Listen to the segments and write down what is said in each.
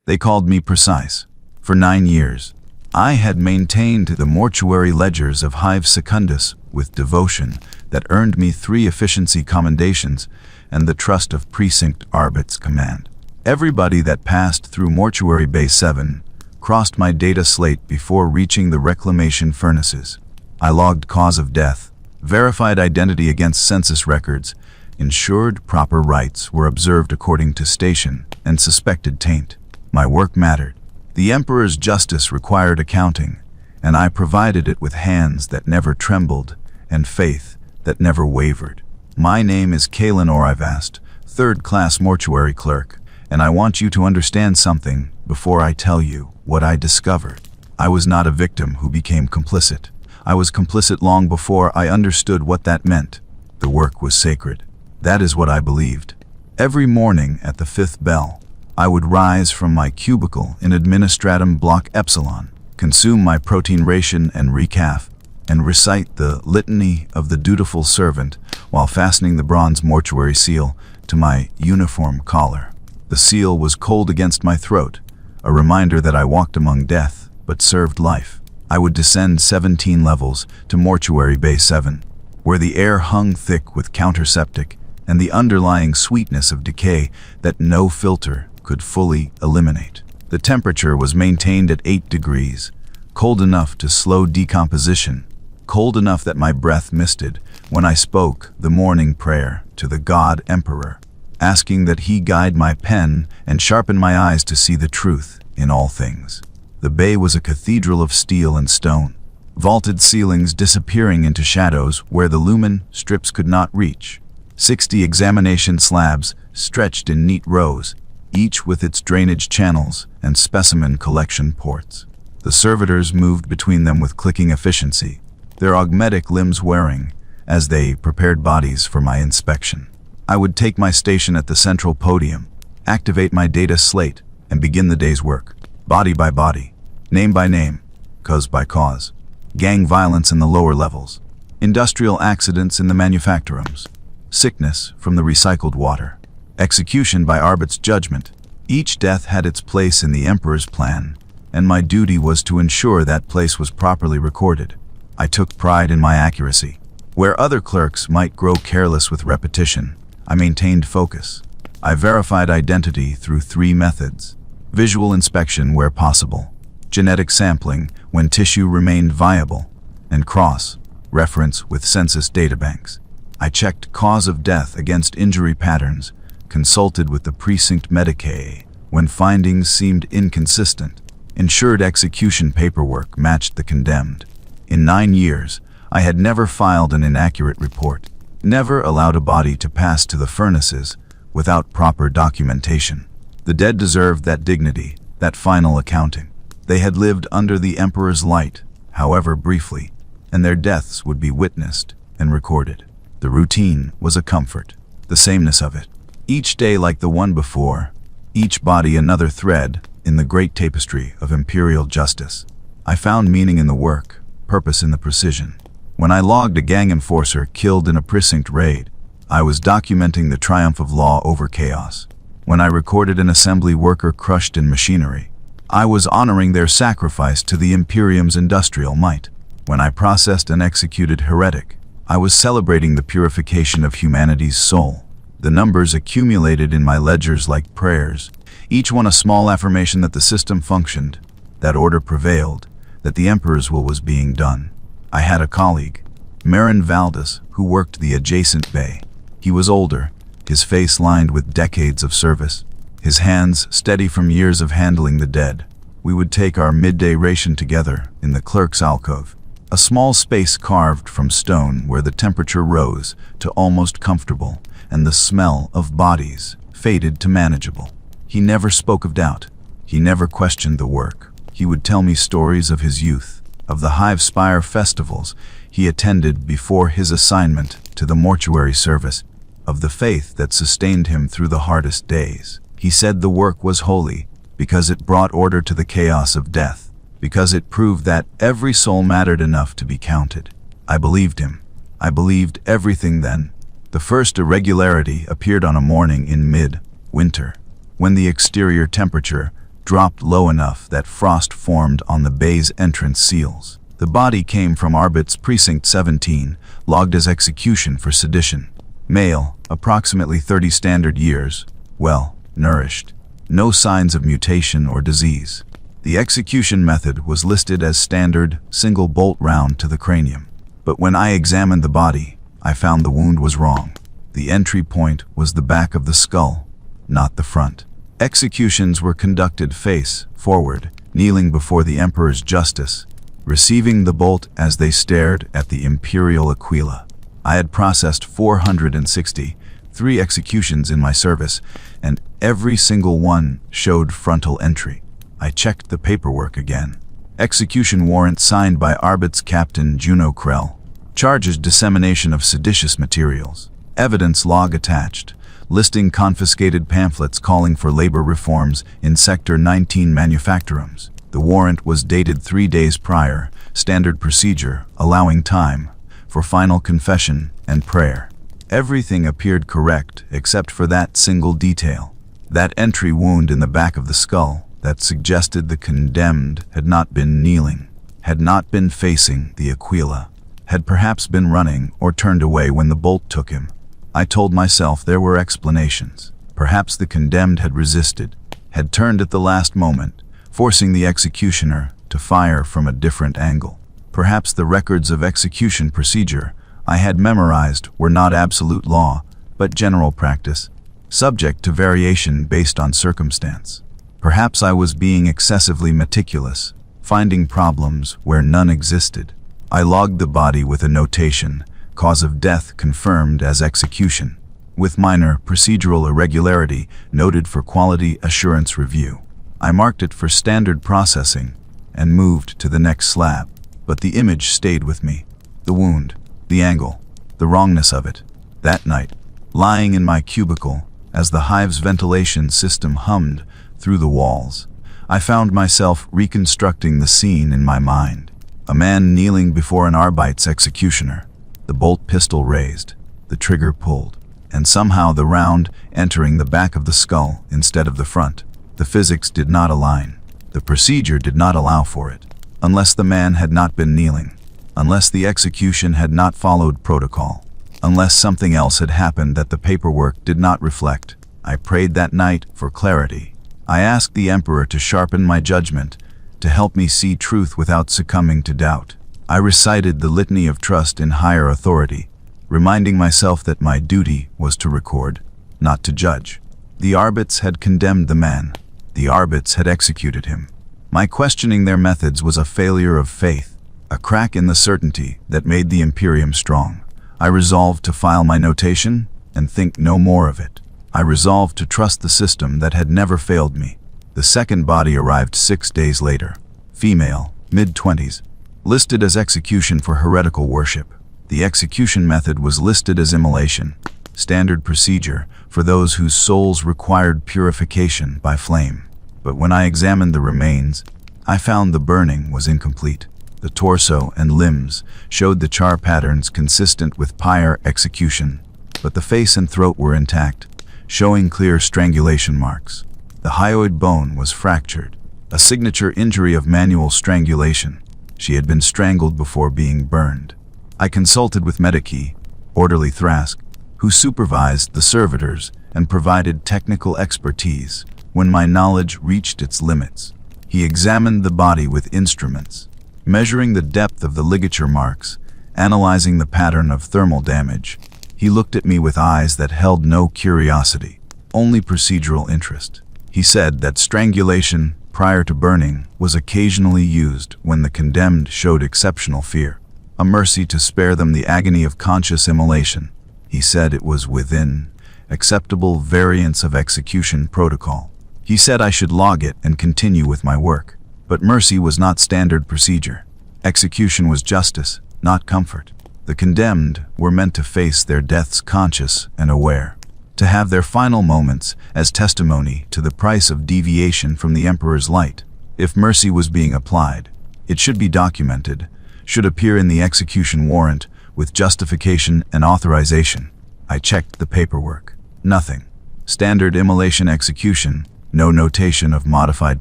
They called me precise. For 9 years, I had maintained the mortuary ledgers of Hive Secundus with devotion that earned me 3 efficiency commendations and the trust of Precinct Arbit's command. Everybody that passed through Mortuary Bay 7 crossed my data slate before reaching the reclamation furnaces. I logged cause of death, verified identity against census records, ensured proper rites were observed according to station, and suspected taint. My work mattered. The Emperor's justice required accounting, and I provided it with hands that never trembled and faith that never wavered. My name is Kalen Orivast, 3rd-class mortuary clerk, and I want you to understand something before I tell you what I discovered. I was not a victim who became complicit. I was complicit long before I understood what that meant. The work was sacred. That is what I believed. Every morning at the 5th bell, I would rise from my cubicle in Administratum Block Epsilon, consume my protein ration and recaf, and recite the litany of the dutiful servant while fastening the bronze mortuary seal to my uniform collar. The seal was cold against my throat, a reminder that I walked among death but served life. I would descend 17 levels to Mortuary Bay 7, where the air hung thick with counterseptic and the underlying sweetness of decay that no filter could fully eliminate. The temperature was maintained at 8 degrees, cold enough to slow decomposition, cold enough that my breath misted when I spoke the morning prayer to the God Emperor, asking that he guide my pen and sharpen my eyes to see the truth in all things. The bay was a cathedral of steel and stone, vaulted ceilings disappearing into shadows where the lumen strips could not reach. 60 examination slabs stretched in neat rows, each with its drainage channels and specimen collection ports. The servitors moved between them with clicking efficiency, their augmetic limbs wearing as they prepared bodies for my inspection. I would take my station at the central podium, activate my data slate, and begin the day's work. Body by body, name by name, cause by cause. Gang violence in the lower levels, industrial accidents in the manufactorums, sickness from the recycled water, execution by Arbit's judgment. Each death had its place in the Emperor's plan, and my duty was to ensure that place was properly recorded. I took pride in my accuracy. Where other clerks might grow careless with repetition, I maintained focus. I verified identity through 3 methods: visual inspection where possible, genetic sampling when tissue remained viable, and cross-reference with census databanks. I checked cause of death against injury patterns, consulted with the Precinct Medicae when findings seemed inconsistent, ensured execution paperwork matched the condemned. In 9 years, I had never filed an inaccurate report, never allowed a body to pass to the furnaces without proper documentation. The dead deserved that dignity, that final accounting. They had lived under the Emperor's light, however briefly, and their deaths would be witnessed and recorded. The routine was a comfort, the sameness of it. Each day like the one before, each body another thread in the great tapestry of imperial justice. I found meaning in the work, purpose in the precision. When I logged a gang enforcer killed in a precinct raid, I was documenting the triumph of law over chaos. When I recorded an assembly worker crushed in machinery, I was honoring their sacrifice to the Imperium's industrial might. When I processed an executed heretic, I was celebrating the purification of humanity's soul. The numbers accumulated in my ledgers like prayers, each one a small affirmation that the system functioned, that order prevailed, that the Emperor's will was being done. I had a colleague, Marin Valdez, who worked the adjacent bay. He was older, his face lined with decades of service, his hands steady from years of handling the dead. We would take our midday ration together in the clerk's alcove, a small space carved from stone where the temperature rose to almost comfortable and the smell of bodies faded to manageable. He never spoke of doubt. He never questioned the work. He would tell me stories of his youth, of the Hive Spire festivals he attended before his assignment to the mortuary service, of the faith that sustained him through the hardest days. He said the work was holy because it brought order to the chaos of death, because it proved that every soul mattered enough to be counted. I believed him. I believed everything then. The first irregularity appeared on a morning in mid-winter, when the exterior temperature dropped low enough that frost formed on the bay's entrance seals. The body came from Arbit's Precinct 17, logged as execution for sedition. Male, approximately 30 standard years, well nourished. No signs of mutation or disease. The execution method was listed as standard, single bolt round to the cranium. But when I examined the body, I found the wound was wrong. The entry point was the back of the skull, not the front. Executions were conducted face forward, kneeling before the Emperor's justice, receiving the bolt as they stared at the Imperial Aquila. I had processed 463 executions in my service, and every single one showed frontal entry. I checked the paperwork again. Execution warrant signed by Arbit's Captain Juno Krell. Charges dissemination of seditious materials. Evidence log attached, listing confiscated pamphlets calling for labor reforms in Sector 19 manufacturums. The warrant was dated 3 days prior, standard procedure, allowing time for final confession and prayer. Everything appeared correct except for that single detail. That entry wound in the back of the skull that suggested the condemned had not been kneeling, had not been facing the Aquila, had perhaps been running or turned away when the bolt took him. I told myself there were explanations. Perhaps the condemned had resisted, had turned at the last moment, forcing the executioner to fire from a different angle. Perhaps the records of execution procedure I had memorized were not absolute law, but general practice, subject to variation based on circumstance. Perhaps I was being excessively meticulous, finding problems where none existed. I logged the body with a notation, cause of death confirmed as execution, with minor procedural irregularity noted for quality assurance review. I marked it for standard processing and moved to the next slab, but the image stayed with me. The wound, the angle, the wrongness of it. That night, lying in my cubicle, as the hive's ventilation system hummed through the walls, I found myself reconstructing the scene in my mind. A man kneeling before an Arbite's executioner, the bolt pistol raised, the trigger pulled, and somehow the round entering the back of the skull instead of the front. The physics did not align. The procedure did not allow for it. Unless the man had not been kneeling, unless the execution had not followed protocol, unless something else had happened that the paperwork did not reflect. I prayed that night for clarity. I asked the Emperor to sharpen my judgment, to help me see truth without succumbing to doubt. I recited the litany of trust in higher authority, reminding myself that my duty was to record, not to judge. The Arbits had condemned the man. The Arbits had executed him. My questioning their methods was a failure of faith, a crack in the certainty that made the Imperium strong. I resolved to file my notation and think no more of it. I resolved to trust the system that had never failed me. The second body arrived 6 days later. Female, mid-20s, listed as execution for heretical worship. The execution method was listed as immolation, standard procedure for those whose souls required purification by flame. But when I examined the remains, I found the burning was incomplete. The torso and limbs showed the char patterns consistent with pyre execution, but the face and throat were intact, showing clear strangulation marks. The hyoid bone was fractured, a signature injury of manual strangulation. She had been strangled before being burned. I consulted with Medici, Orderly Thrask, who supervised the servitors and provided technical expertise when my knowledge reached its limits. He examined the body with instruments, measuring the depth of the ligature marks, analyzing the pattern of thermal damage. He looked at me with eyes that held no curiosity, only procedural interest. He said that strangulation prior to burning was occasionally used when the condemned showed exceptional fear, a mercy to spare them the agony of conscious immolation. He said it was within acceptable variants of execution protocol. He said I should log it and continue with my work. But mercy was not standard procedure. Execution was justice, not comfort. The condemned were meant to face their deaths conscious and aware, to have their final moments as testimony to the price of deviation from the Emperor's light. If mercy was being applied, it should be documented, should appear in the execution warrant with justification and authorization. I checked the paperwork. Nothing. Standard immolation execution, No notation of modified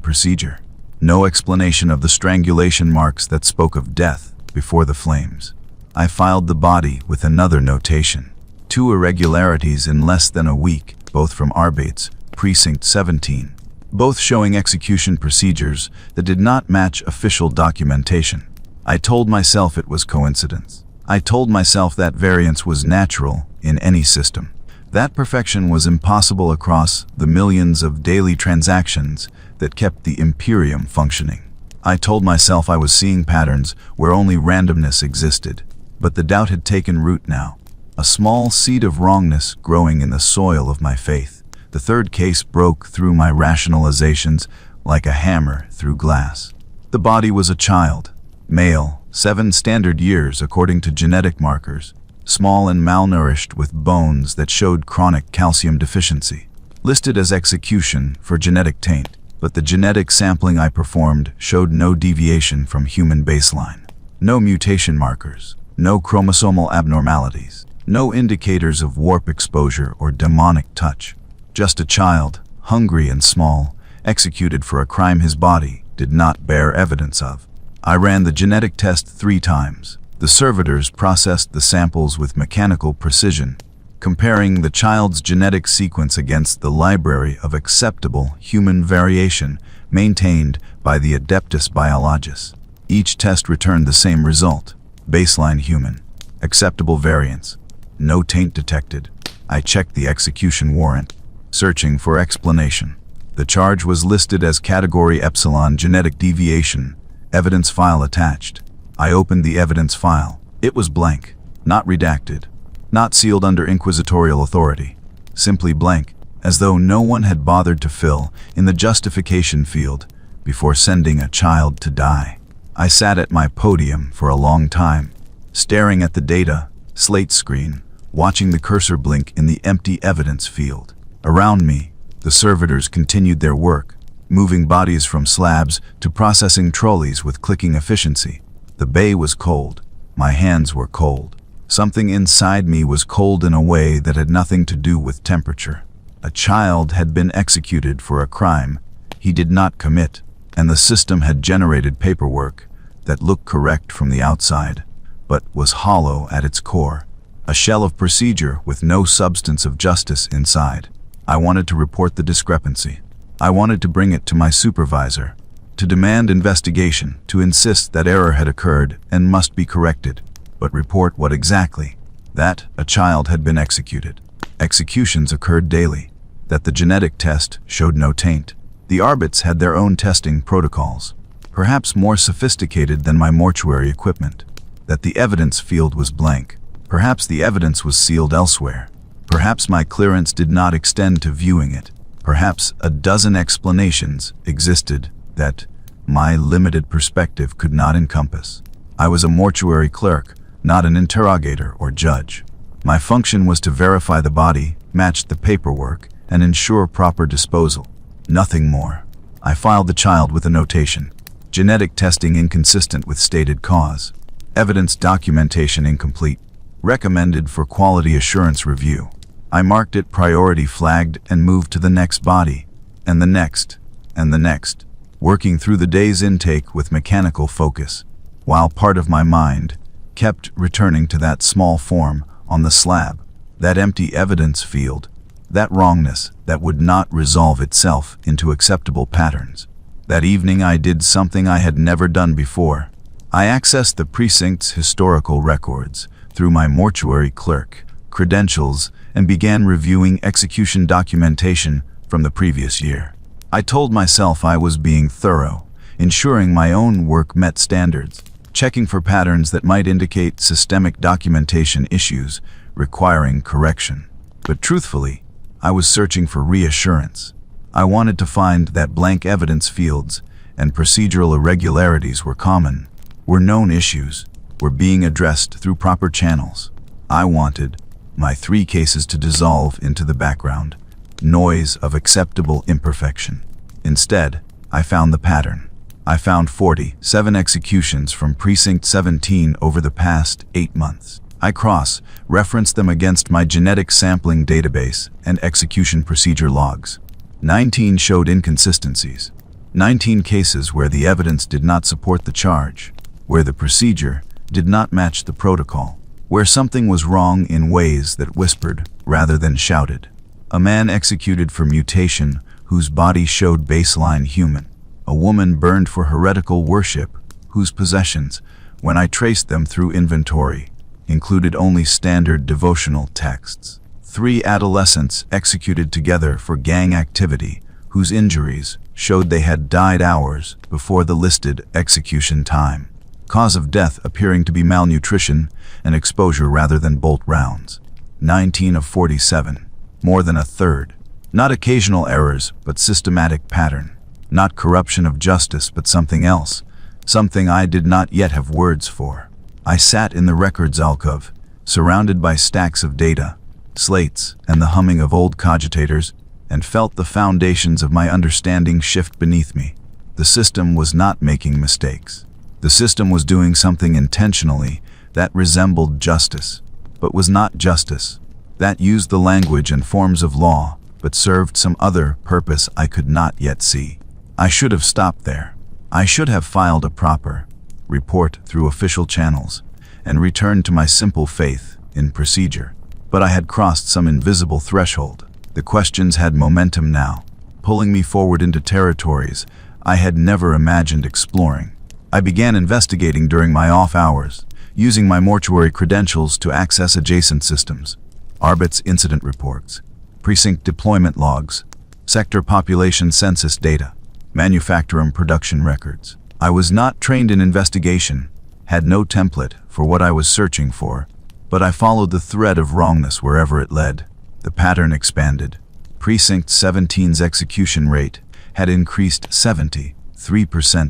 procedure. No explanation of the strangulation marks that spoke of death before the flames. I filed the body with another notation. 2 irregularities in less than a week, both from Arbates, Precinct 17. Both showing execution procedures that did not match official documentation. I told myself it was coincidence. I told myself that variance was natural in any system. That perfection was impossible across the millions of daily transactions that kept the Imperium functioning. I told myself I was seeing patterns where only randomness existed, but the doubt had taken root now. A small seed of wrongness growing in the soil of my faith. The third case broke through my rationalizations like a hammer through glass. The body was a child, male, 7 standard years according to genetic markers, small and malnourished with bones that showed chronic calcium deficiency. Listed as execution for genetic taint, but the genetic sampling I performed showed no deviation from human baseline. No mutation markers, no chromosomal abnormalities, no indicators of warp exposure or demonic touch. Just a child, hungry and small, executed for a crime his body did not bear evidence of. I ran the genetic test 3 times. The servitors processed the samples with mechanical precision, comparing the child's genetic sequence against the library of acceptable human variation maintained by the Adeptus Biologus. Each test returned the same result: baseline human, acceptable variance, no taint detected. I checked the execution warrant, searching for explanation. The charge was listed as Category Epsilon Genetic Deviation, evidence file attached. I opened the evidence file. It was blank, not redacted, not sealed under inquisitorial authority, simply blank, as though no one had bothered to fill in the justification field before sending a child to die. I sat at my podium for a long time, staring at the data slate screen, watching the cursor blink in the empty evidence field. Around me, the servitors continued their work, moving bodies from slabs to processing trolleys with clicking efficiency. The bay was cold. My hands were cold. Something inside me was cold in a way that had nothing to do with temperature. A child had been executed for a crime he did not commit, and the system had generated paperwork that looked correct from the outside, but was hollow at its core. A shell of procedure with no substance of justice inside. I wanted to report the discrepancy. I wanted to bring it to my supervisor, to demand investigation, to insist that error had occurred and must be corrected, but report what exactly? That a child had been executed. Executions occurred daily. That the genetic test showed no taint. The Arbates had their own testing protocols, perhaps more sophisticated than my mortuary equipment. That the evidence field was blank. Perhaps the evidence was sealed elsewhere. Perhaps my clearance did not extend to viewing it. Perhaps a dozen explanations existed that my limited perspective could not encompass. I was a mortuary clerk, not an interrogator or judge. My function was to verify the body, match the paperwork, and ensure proper disposal. Nothing more. I filed the child with a notation. Genetic testing inconsistent with stated cause. Evidence documentation incomplete. Recommended for quality assurance review. I marked it priority flagged and moved to the next body, and the next, and the next, working through the day's intake with mechanical focus, while part of my mind kept returning to that small form on the slab, that empty evidence field, that wrongness that would not resolve itself into acceptable patterns. That evening I did something I had never done before. I accessed the precinct's historical records through my mortuary clerk credentials and began reviewing execution documentation from the previous year. I told myself I was being thorough, ensuring my own work met standards, checking for patterns that might indicate systemic documentation issues requiring correction. But truthfully, I was searching for reassurance. I wanted to find that blank evidence fields and procedural irregularities were common, were known issues, were being addressed through proper channels. I wanted my 3 cases to dissolve into the background, noise of acceptable imperfection. Instead, I found the pattern. I found 47 executions from Precinct 17 over the past 8 months. I cross-referenced them against my genetic sampling database and execution procedure logs. 19 showed inconsistencies. 19 cases where the evidence did not support the charge, where the procedure did not match the protocol, where something was wrong in ways that whispered rather than shouted. A man executed for mutation whose body showed baseline human. A woman burned for heretical worship whose possessions, when I traced them through inventory, included only standard devotional texts. 3 adolescents executed together for gang activity whose injuries showed they had died hours before the listed execution time. Cause of death appearing to be malnutrition and exposure rather than bolt rounds. 19 of 47, more than a third. Not occasional errors, but systematic pattern. Not corruption of justice, but something else, something I did not yet have words for. I sat in the records alcove, surrounded by stacks of data, slates, and the humming of old cogitators, and felt the foundations of my understanding shift beneath me. The system was not making mistakes. The system was doing something intentionally that resembled justice, but was not justice. That used the language and forms of law, but served some other purpose I could not yet see. I should have stopped there. I should have filed a proper report through official channels and returned to my simple faith in procedure. But I had crossed some invisible threshold. The questions had momentum now, pulling me forward into territories I had never imagined exploring. I began investigating during my off hours, using my mortuary credentials to access adjacent systems. Arbit's incident reports, precinct deployment logs, sector population census data, manufacturer and production records. I was not trained in investigation, had no template for what I was searching for, but I followed the thread of wrongness wherever it led. The pattern expanded. Precinct 17's execution rate had increased 73%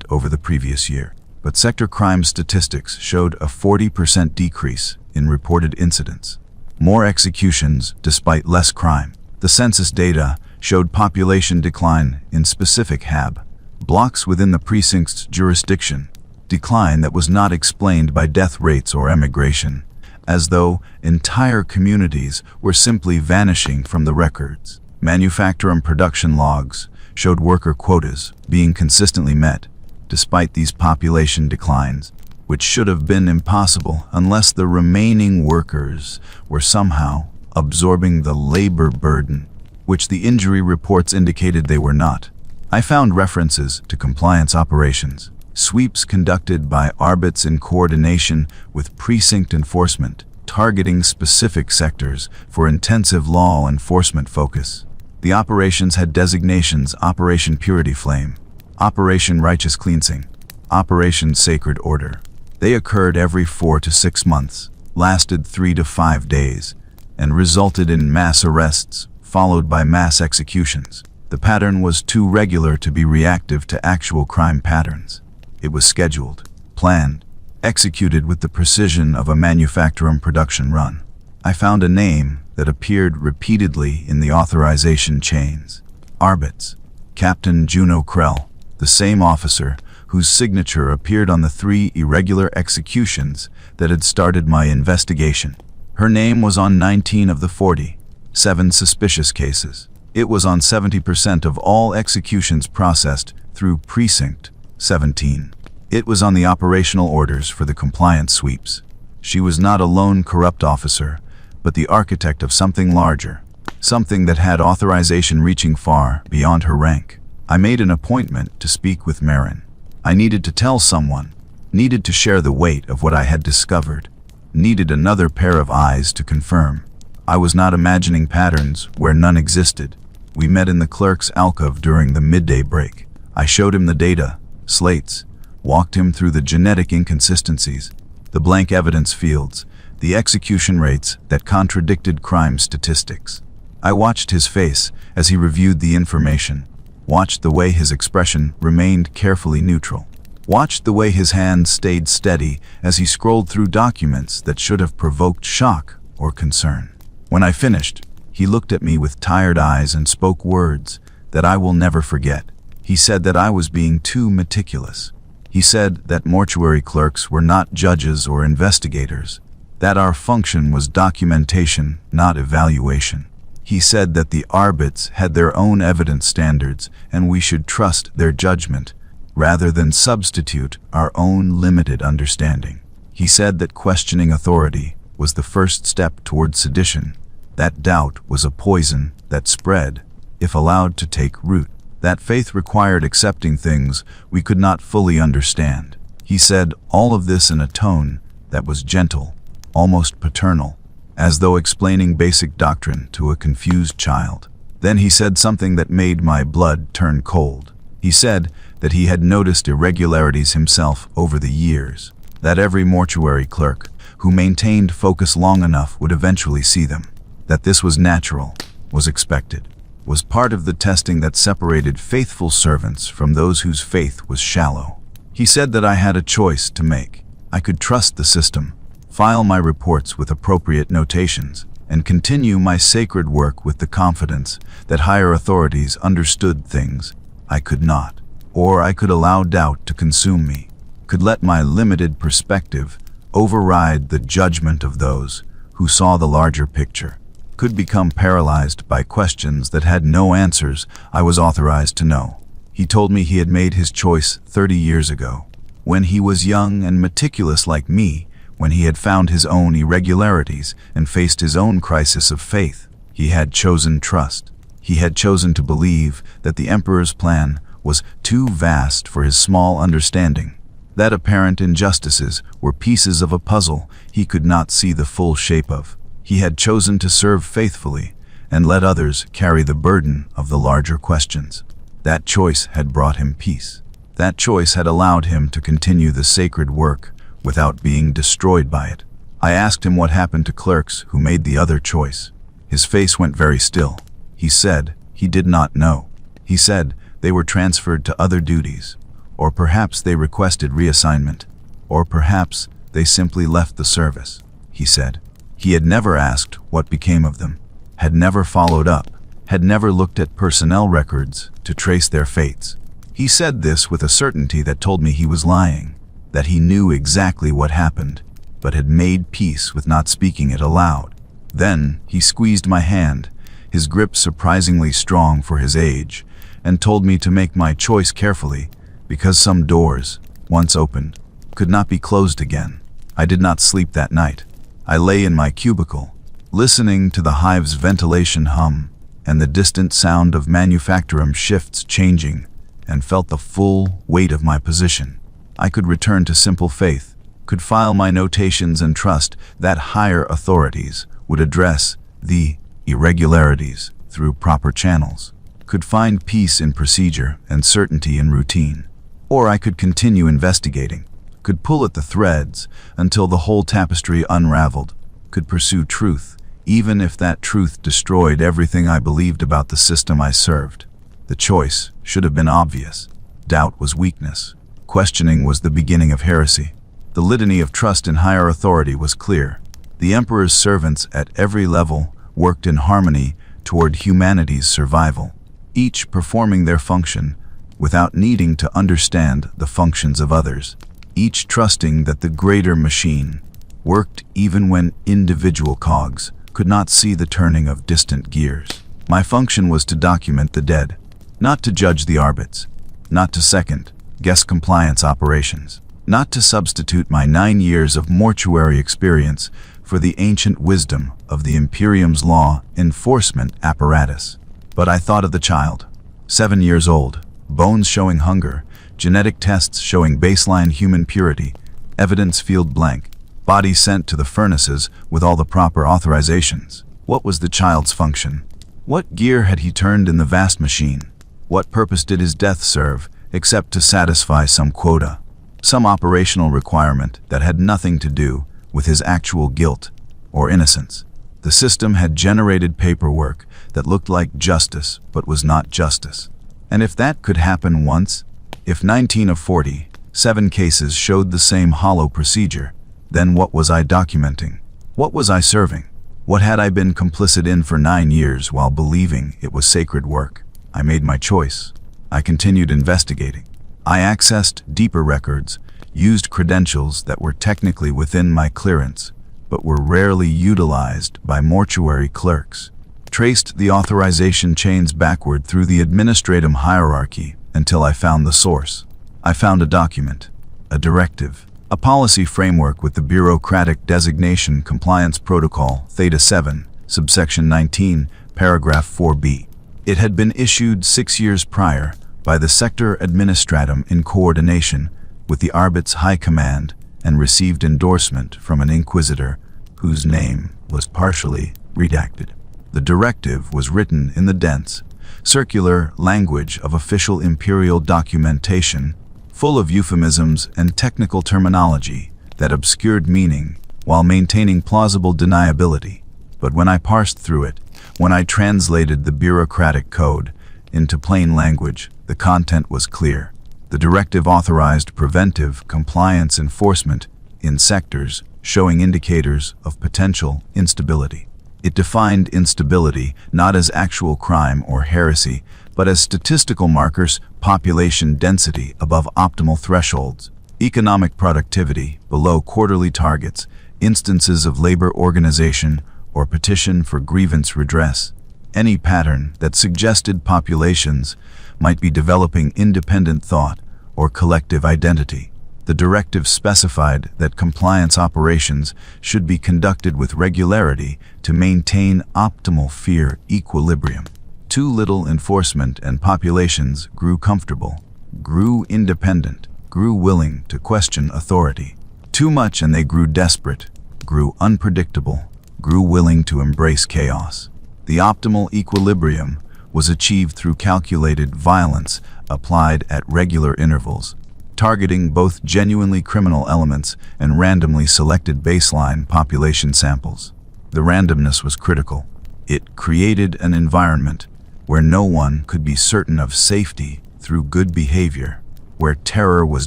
over the previous year, but sector crime statistics showed a 40% decrease in reported incidents. More executions despite less crime. The census data showed population decline in specific HAB blocks within the precinct's jurisdiction, decline that was not explained by death rates or emigration, as though entire communities were simply vanishing from the records. Manufacturer and production logs showed worker quotas being consistently met, despite these population declines, which should have been impossible unless the remaining workers were somehow absorbing the labor burden, which the injury reports indicated they were not. I found references to compliance operations, sweeps conducted by Arbits in coordination with precinct enforcement, targeting specific sectors for intensive law enforcement focus. The operations had designations: Operation Purity Flame, Operation Righteous Cleansing, Operation Sacred Order. They occurred every 4 to 6 months, lasted 3 to 5 days, and resulted in mass arrests, followed by mass executions. The pattern was too regular to be reactive to actual crime patterns. It was scheduled, planned, executed with the precision of a manufacturer and production run. I found a name that appeared repeatedly in the authorization chains. Arbits, Captain Juno Krell, the same officer whose signature appeared on the 3 irregular executions that had started my investigation. Her name was on 19 of the 47 suspicious cases. It was on 70% of all executions processed through Precinct 17. It was on the operational orders for the compliance sweeps. She was not a lone corrupt officer, but the architect of something larger, something that had authorization reaching far beyond her rank. I made an appointment to speak with Marin. I needed to tell someone, needed to share the weight of what I had discovered, needed another pair of eyes to confirm. I was not imagining patterns where none existed. We met in the clerk's alcove during the midday break. I showed him the data, slates, walked him through the genetic inconsistencies, the blank evidence fields, the execution rates that contradicted crime statistics. I watched his face as he reviewed the information, watched the way his expression remained carefully neutral, watched the way his hand stayed steady as he scrolled through documents that should have provoked shock or concern. When I finished, he looked at me with tired eyes and spoke words that I will never forget. He said that I was being too meticulous. He said that mortuary clerks were not judges or investigators, that our function was documentation, not evaluation. He said that the arbits had their own evidence standards and we should trust their judgment rather than substitute our own limited understanding. He said that questioning authority was the first step toward sedition. That doubt was a poison that spread if allowed to take root. That faith required accepting things we could not fully understand. He said all of this in a tone that was gentle, almost paternal, as though explaining basic doctrine to a confused child. Then he said something that made my blood turn cold. He said that he had noticed irregularities himself over the years, that every mortuary clerk who maintained focus long enough would eventually see them, that this was natural, was expected, was part of the testing that separated faithful servants from those whose faith was shallow. He said that I had a choice to make. I could trust the system, file my reports with appropriate notations, and continue my sacred work with the confidence that higher authorities understood things I could not. Or I could allow doubt to consume me, could let my limited perspective override the judgment of those who saw the larger picture, could become paralyzed by questions that had no answers I was authorized to know. He told me he had made his choice 30 years ago, when he was young and meticulous like me, when he had found his own irregularities and faced his own crisis of faith. He had chosen trust. He had chosen to believe that the Emperor's plan was too vast for his small understanding, that apparent injustices were pieces of a puzzle he could not see the full shape of. He had chosen to serve faithfully and let others carry the burden of the larger questions. That choice had brought him peace. That choice had allowed him to continue the sacred work without being destroyed by it. I asked him what happened to clerks who made the other choice. His face went very still. He said he did not know. He said they were transferred to other duties, or perhaps they requested reassignment, or perhaps they simply left the service. He said he had never asked what became of them, had never followed up, had never looked at personnel records to trace their fates. He said this with a certainty that told me he was lying, that he knew exactly what happened, but had made peace with not speaking it aloud. Then he squeezed my hand, his grip surprisingly strong for his age, and told me to make my choice carefully, because some doors, once opened, could not be closed again. I did not sleep that night. I lay in my cubicle, listening to the hive's ventilation hum and the distant sound of manufacturum shifts changing, and felt the full weight of my position. I could return to simple faith, could file my notations and trust that higher authorities would address the irregularities through proper channels, could find peace in procedure and certainty in routine. Or I could continue investigating, could pull at the threads until the whole tapestry unraveled, could pursue truth, even if that truth destroyed everything I believed about the system I served. The choice should have been obvious. Doubt was weakness. Questioning was the beginning of heresy. The litany of trust in higher authority was clear. The Emperor's servants at every level worked in harmony toward humanity's survival, each performing their function without needing to understand the functions of others, each trusting that the greater machine worked even when individual cogs could not see the turning of distant gears. My function was to document the dead, not to judge the arbits, not to second-guess compliance operations, not to substitute my 9 years of mortuary experience for the ancient wisdom of the Imperium's law enforcement apparatus. But I thought of the child, 7 years old, bones showing hunger, genetic tests showing baseline human purity, evidence field blank, body sent to the furnaces with all the proper authorizations. What was the child's function? What gear had he turned in the vast machine? What purpose did his death serve, except to satisfy some quota, some operational requirement that had nothing to do with his actual guilt or innocence? The system had generated paperwork that looked like justice but was not justice. And if that could happen once, if 19 of 47 cases showed the same hollow procedure, then what was I documenting? What was I serving? What had I been complicit in for 9 years while believing it was sacred work? I made my choice. I continued investigating. I accessed deeper records, used credentials that were technically within my clearance, but were rarely utilized by mortuary clerks, traced the authorization chains backward through the administrative hierarchy until I found the source. I found a document, a directive, a policy framework with the bureaucratic designation Compliance Protocol Theta 7, subsection 19, paragraph 4b. It had been issued 6 years prior by the Sector Administratum in coordination with the Arbit's High Command and received endorsement from an Inquisitor whose name was partially redacted. The directive was written in the dense, circular language of official imperial documentation, full of euphemisms and technical terminology that obscured meaning while maintaining plausible deniability. But when I parsed through it, when I translated the bureaucratic code into plain language, the content was clear. The directive authorized preventive compliance enforcement in sectors showing indicators of potential instability. It defined instability not as actual crime or heresy, but as statistical markers, population density above optimal thresholds, economic productivity below quarterly targets, instances of labor organization or petition for grievance redress. Any pattern that suggested populations might be developing independent thought or collective identity. The directive specified that compliance operations should be conducted with regularity to maintain optimal fear equilibrium. Too little enforcement and populations grew comfortable, grew independent, grew willing to question authority. Too much and they grew desperate, grew unpredictable, grew willing to embrace chaos. The optimal equilibrium was achieved through calculated violence applied at regular intervals, targeting both genuinely criminal elements and randomly selected baseline population samples. The randomness was critical. It created an environment where no one could be certain of safety through good behavior, where terror was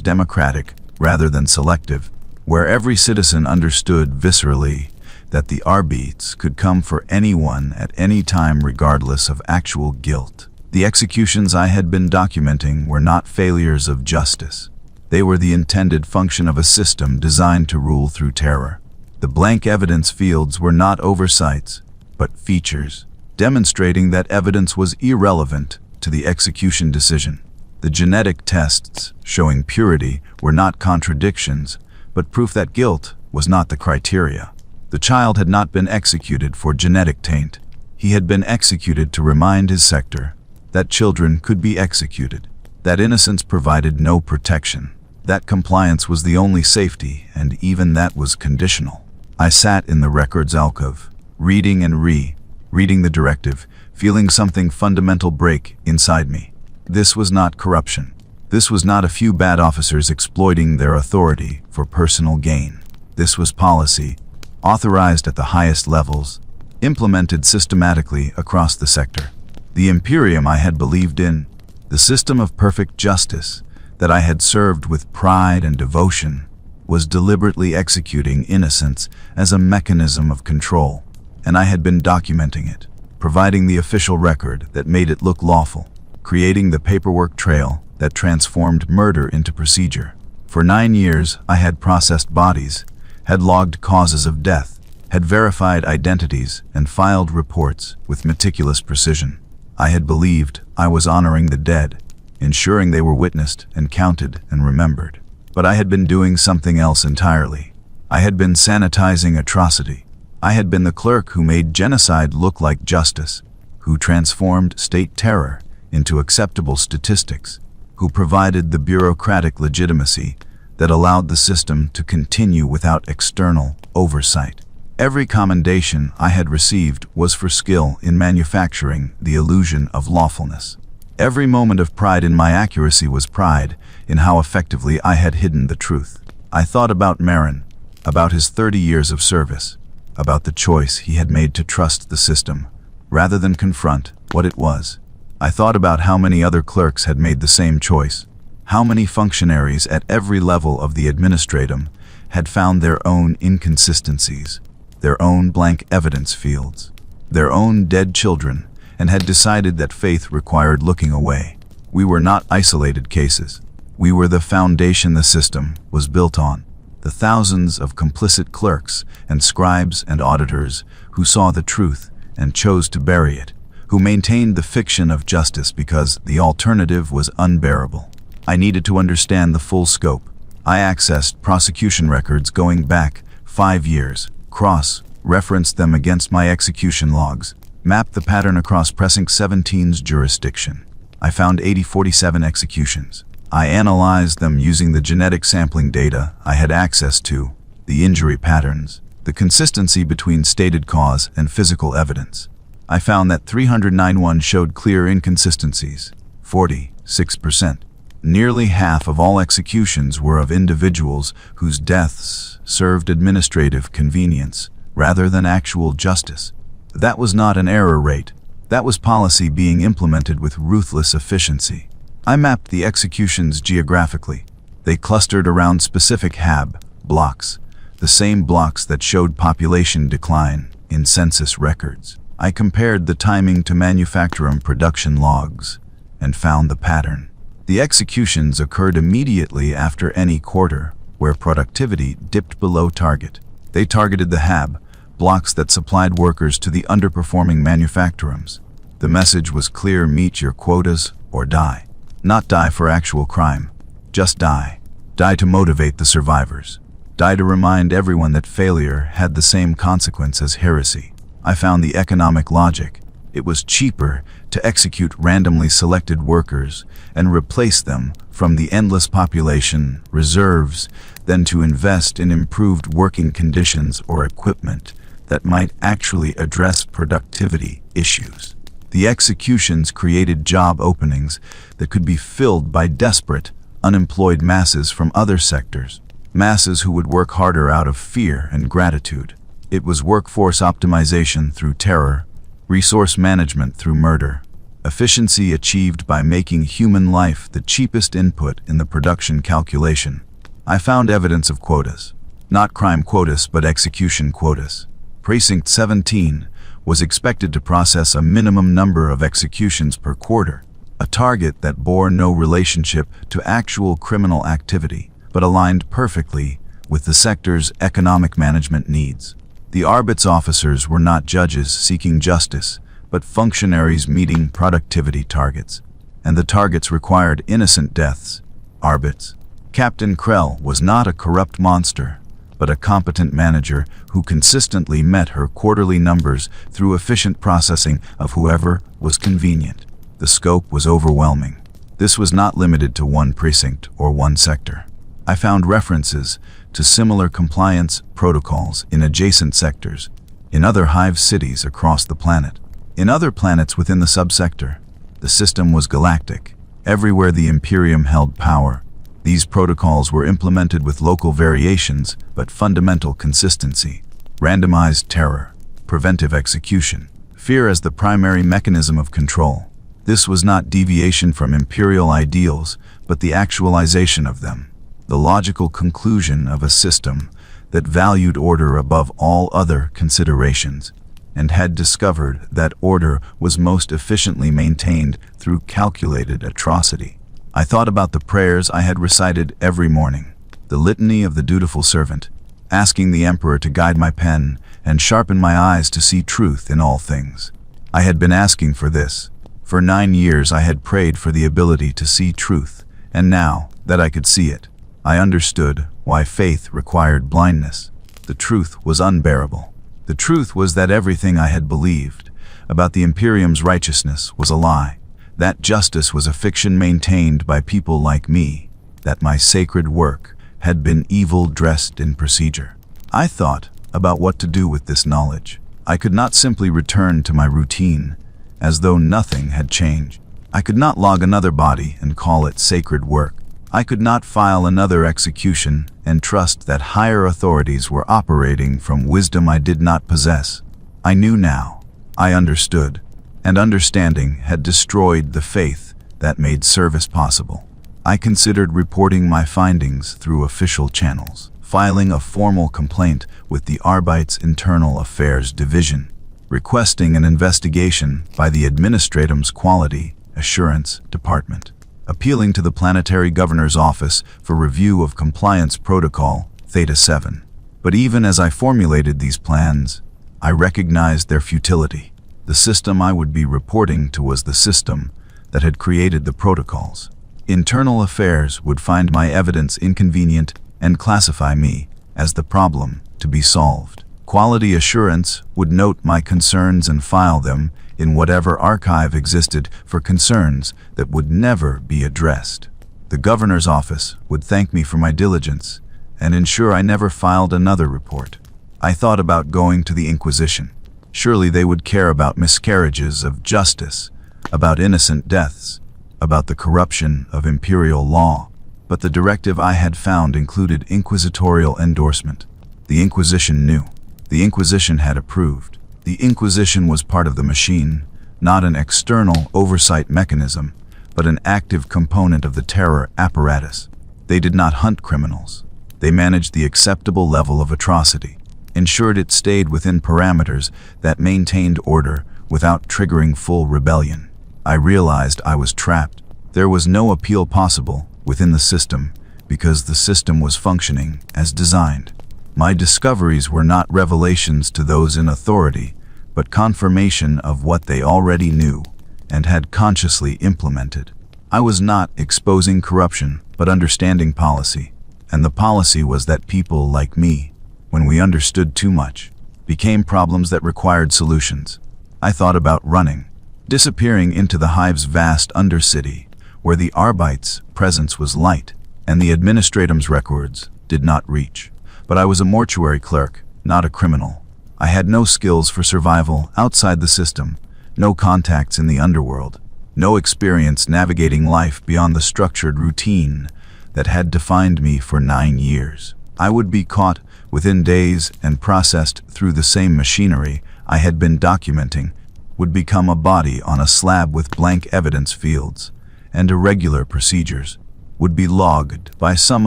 democratic rather than selective, where every citizen understood viscerally that the arbits could come for anyone at any time regardless of actual guilt. The executions I had been documenting were not failures of justice. They were the intended function of a system designed to rule through terror. The blank evidence fields were not oversights, but features, demonstrating that evidence was irrelevant to the execution decision. The genetic tests showing purity were not contradictions, but proof that guilt was not the criteria. The child had not been executed for genetic taint. He had been executed to remind his sector that children could be executed, that innocence provided no protection, that compliance was the only safety, and even that was conditional. I sat in the records alcove, reading and reading the directive, feeling something fundamental break inside me. This was not corruption. This was not a few bad officers exploiting their authority for personal gain. This was policy, authorized at the highest levels, implemented systematically across the sector. The Imperium I had believed in, the system of perfect justice that I had served with pride and devotion, was deliberately executing innocence as a mechanism of control, and I had been documenting it, providing the official record that made it look lawful, creating the paperwork trail that transformed murder into procedure. For 9 years, I had processed bodies, had logged causes of death, had verified identities, and filed reports with meticulous precision. I had believed I was honoring the dead, ensuring they were witnessed and counted and remembered. But I had been doing something else entirely. I had been sanitizing atrocity. I had been the clerk who made genocide look like justice, who transformed state terror into acceptable statistics, who provided the bureaucratic legitimacy that allowed the system to continue without external oversight. Every commendation I had received was for skill in manufacturing the illusion of lawfulness. Every moment of pride in my accuracy was pride in how effectively I had hidden the truth. I thought about Marin, about his 30 years of service, about the choice he had made to trust the system, rather than confront what it was. I thought about how many other clerks had made the same choice, how many functionaries at every level of the administratum had found their own inconsistencies, their own blank evidence fields, their own dead children, and had decided that faith required looking away. We were not isolated cases. We were the foundation the system was built on, the thousands of complicit clerks and scribes and auditors who saw the truth and chose to bury it, who maintained the fiction of justice because the alternative was unbearable. I needed to understand the full scope. I accessed prosecution records going back 5 years, cross-referenced them against my execution logs, mapped the pattern across Precinct 17's jurisdiction. I found 8047 executions. I analyzed them using the genetic sampling data I had access to, the injury patterns, the consistency between stated cause and physical evidence. I found that 391 showed clear inconsistencies, 46%. Nearly half of all executions were of individuals whose deaths served administrative convenience rather than actual justice. That was not an error rate. That was policy being implemented with ruthless efficiency. I mapped the executions geographically. They clustered around specific HAB blocks, the same blocks that showed population decline in census records. I compared the timing to manufacturer production logs and found the pattern. The executions occurred immediately after any quarter, where productivity dipped below target. They targeted the HAB blocks that supplied workers to the underperforming manufacturers. The message was clear: meet your quotas or die. Not die for actual crime, just die. Die to motivate the survivors. Die to remind everyone that failure had the same consequence as heresy. I found the economic logic. It was cheaper to execute randomly selected workers and replace them from the endless population reserves than to invest in improved working conditions or equipment that might actually address productivity issues. The executions created job openings that could be filled by desperate, unemployed masses from other sectors, masses who would work harder out of fear and gratitude. It was workforce optimization through terror, resource management through murder, efficiency achieved by making human life the cheapest input in the production calculation. I found evidence of quotas. Not crime quotas, but execution quotas. Precinct 17 was expected to process a minimum number of executions per quarter, a target that bore no relationship to actual criminal activity, but aligned perfectly with the sector's economic management needs. The Arbit's officers were not judges seeking justice, but functionaries meeting productivity targets, and the targets required innocent deaths. Arbit's Captain Krell was not a corrupt monster, but a competent manager who consistently met her quarterly numbers through efficient processing of whoever was convenient. The scope was overwhelming. This was not limited to one precinct or one sector. I found references to similar compliance protocols in adjacent sectors, in other hive cities across the planet, in other planets within the subsector. The system was galactic. Everywhere the Imperium held power, these protocols were implemented with local variations but fundamental consistency. Randomized terror, preventive execution, fear as the primary mechanism of control. This was not deviation from imperial ideals, but the actualization of them. The logical conclusion of a system that valued order above all other considerations, and had discovered that order was most efficiently maintained through calculated atrocity. I thought about the prayers I had recited every morning, the litany of the dutiful servant, asking the Emperor to guide my pen and sharpen my eyes to see truth in all things. I had been asking for this. For 9 years I had prayed for the ability to see truth, and now that I could see it, I understood why faith required blindness. The truth was unbearable. The truth was that everything I had believed about the Imperium's righteousness was a lie, that justice was a fiction maintained by people like me, that my sacred work had been evil dressed in procedure. I thought about what to do with this knowledge. I could not simply return to my routine, as though nothing had changed. I could not log another body and call it sacred work. I could not file another execution and trust that higher authorities were operating from wisdom I did not possess. I knew now. I understood. And understanding had destroyed the faith that made service possible. I considered reporting my findings through official channels, filing a formal complaint with the Arbit's Internal Affairs Division, requesting an investigation by the Administratum's Quality Assurance Department, appealing to the Planetary Governor's Office for review of Compliance Protocol Theta 7. But even as I formulated these plans, I recognized their futility. The system I would be reporting to was the system that had created the protocols. Internal affairs would find my evidence inconvenient and classify me as the problem to be solved. Quality assurance would note my concerns and file them in whatever archive existed for concerns that would never be addressed. The governor's office would thank me for my diligence and ensure I never filed another report. I thought about going to the Inquisition. Surely they would care about miscarriages of justice, about innocent deaths, about the corruption of imperial law. But the directive I had found included inquisitorial endorsement. The Inquisition knew. The Inquisition had approved. The Inquisition was part of the machine, not an external oversight mechanism, but an active component of the terror apparatus. They did not hunt criminals. They managed the acceptable level of atrocity, ensured it stayed within parameters that maintained order without triggering full rebellion. I realized I was trapped. There was no appeal possible within the system because the system was functioning as designed. My discoveries were not revelations to those in authority, but confirmation of what they already knew and had consciously implemented. I was not exposing corruption, but understanding policy. And the policy was that people like me, when we understood too much, became problems that required solutions. I thought about running, disappearing into the hive's vast undercity, where the Arbite's presence was light, and the administratum's records did not reach. But I was a mortuary clerk, not a criminal. I had no skills for survival outside the system, no contacts in the underworld, no experience navigating life beyond the structured routine that had defined me for 9 years. I would be caught within days and processed through the same machinery I had been documenting, would become a body on a slab with blank evidence fields and irregular procedures, would be logged by some